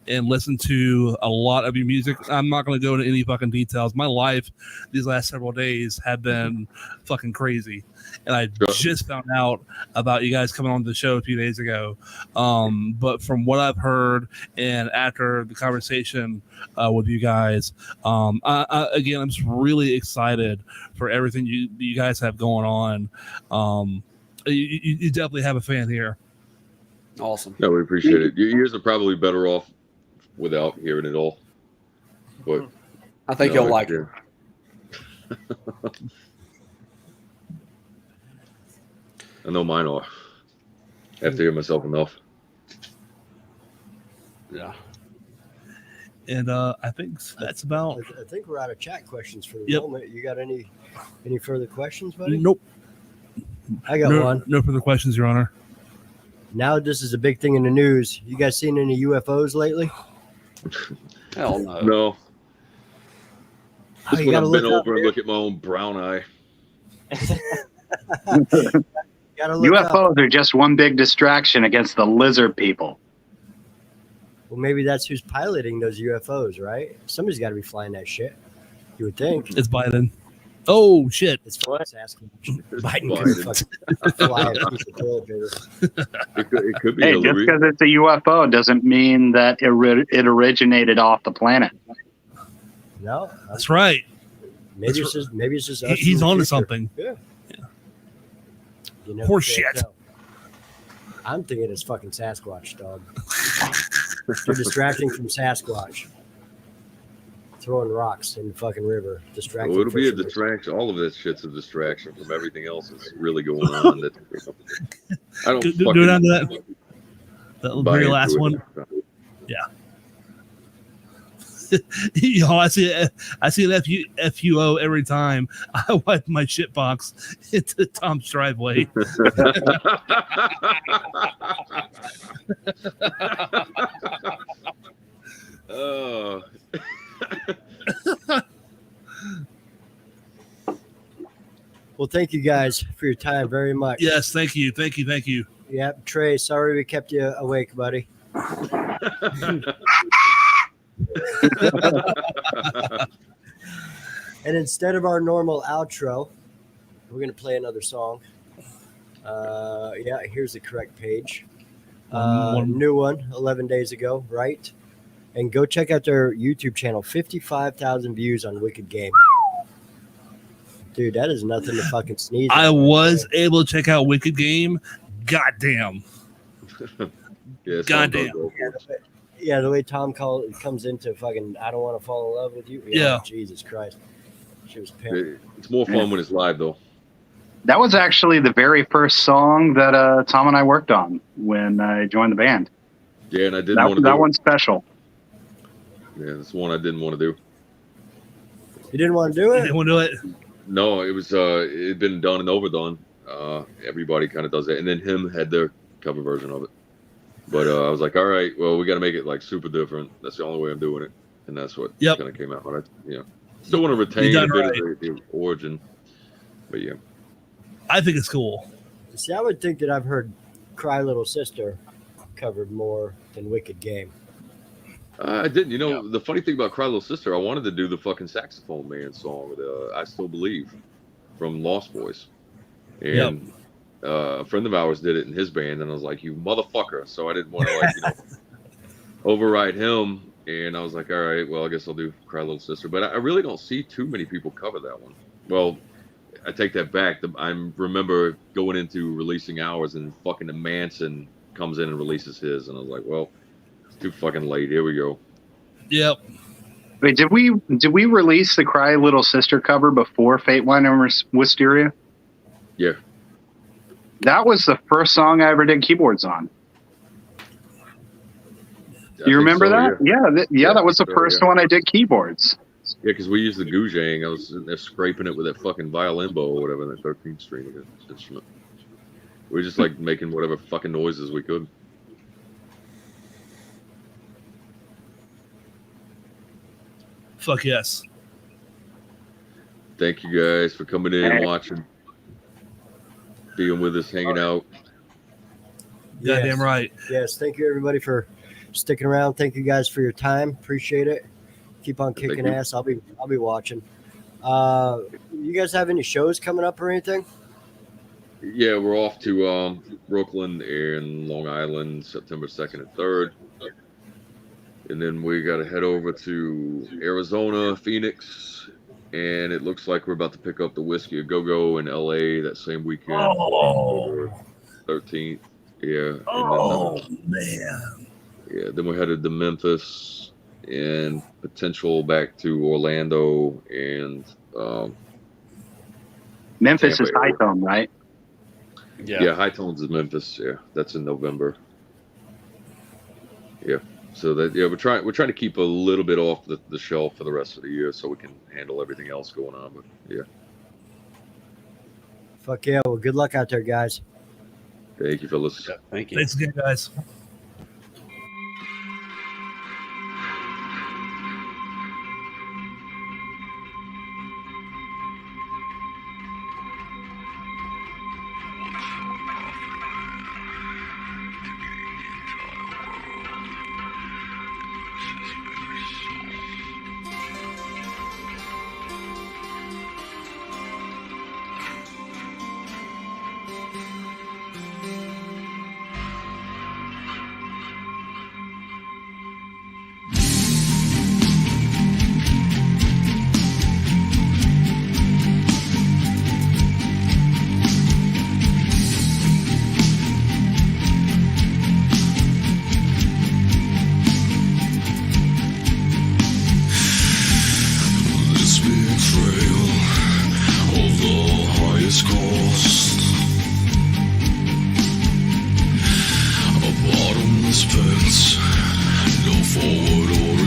and listen to a lot of your music. I'm not going to go into any fucking details. My life these last several days have been fucking crazy. And I just found out about you guys coming on the show a few days ago. But from what I've heard and after the conversation with you guys, again, I'm just really excited for everything you guys have going on. You definitely have a fan here. Awesome. no, we appreciate it. Your ears are probably better off without hearing it all. But I think no, you'll like yeah. it. I know mine are. I have to hear myself enough. Yeah. And I think that's about. I think we're out of chat questions for the Yep. moment. You got any further questions, buddy? Nope. I got one. No further questions, Your Honor. Now this is a big thing in the news. You guys seen any UFOs lately? Hell no. No. Oh, Just you when gotta I've been look up, over and look at my own brown eye. Gotta look up. UFOs are just one big distraction against the lizard people. Well, maybe that's who's piloting those UFOs, right? Somebody's got to be flying that shit. You would think. It's Biden. Oh shit! It's fucking Sasquatch. It's Biden could Biden. fucking fly a piece of toilet paper. It could be Hey, just Hillary. because it's a UFO doesn't mean that it originated off the planet. No, That's right. maybe That's it's just us He's in the onto future. something. Yeah. You know, Horse can't shit. tell. I'm thinking it's fucking Sasquatch, dog. You're distracting from Sasquatch. Throwing rocks in the fucking river. Distracting. Well, it'll be a fishermen. distraction. All of that shit's a distraction from everything else that's really going on. That I don't Go fucking down to that. The buy very into last it. one. Yo, I see an FUO every time I wipe my shit box into Tom's driveway. Oh. Well, thank you guys for your time very much. Yes, thank you. Yep, Trey, sorry we kept you awake, buddy. And instead of our normal outro, we're going to play another song. Yeah, here's the correct page. New one, 11 days ago, right? And go check out their YouTube channel. 55,000 views on Wicked Game. Dude, that is nothing to fucking sneeze at. I was able to check out Wicked Game. Goddamn. Yeah, Goddamn. Yeah, the way Tom comes into fucking, I don't want to fall in love with you. Yeah. Jesus Christ. She was pimp. It's more fun when it's live, though. That was actually the very first song that Tom and I worked on when I joined the band. Yeah, and I didn't want to do That it. one's special. Yeah, that's one I didn't want to do. You didn't want to do it? Anyone do it? No, it was it had been done and overdone. Everybody kind of does that, and then him had their cover version of it. But I was like, all right, well, we got to make it like super different. That's the only way I'm doing it, and that's what Yep. kind of came out. But still want to retain done a bit right. of the origin. But yeah, I think it's cool. See, I would think that I've heard Cry Little Sister covered more than Wicked Game. I didn't. The funny thing about Cry Little Sister, I wanted to do the fucking Saxophone Man song with I Still Believe from Lost Boys. And a friend of ours did it in his band, and I was like, you motherfucker. So I didn't want to override him. And I was like, all right, well, I guess I'll do Cry Little Sister. But I really don't see too many people cover that one. Well, I take that back. I remember going into releasing hours, and fucking the Manson comes in and releases his. And I was like, well, it's too fucking late. Here we go. Yep. Wait, did we release the Cry Little Sister cover before Fate Wine and Wisteria? Yeah. That was the first song I ever did keyboards on. Do you remember that? Yeah, that was the first one I did keyboards. Yeah, because we used the goujang. I was in there scraping it with that fucking violin bow or whatever, that 13th string of the instrument. We were just like making whatever fucking noises we could. Fuck yes. Thank you guys for coming in, watching, being with us, hanging out. Goddamn right. Yes, thank you everybody for sticking around. Thank you guys for your time. Appreciate it. Keep on Thank kicking you. ass. I'll be watching. You guys have any shows coming up or anything? Yeah, we're off to Brooklyn and Long Island September 2nd and 3rd. And then we got to head over to Arizona, Phoenix, and it looks like we're about to pick up the Whiskey a Go-Go in LA that same weekend, October 13th. Yeah. Oh, man. Yeah, then we're headed to Memphis and potential back to Orlando and Memphis Tampa is High area. Tone, right? Yeah, High Tones is Memphis. Yeah, that's in November. Yeah, so that we're trying to keep a little bit off the shelf for the rest of the year so we can handle everything else going on. But yeah, Fuck yeah. Well, good luck out there, guys. thank you, fellas. Thank you. Thanks again, guys. misfits, no forward or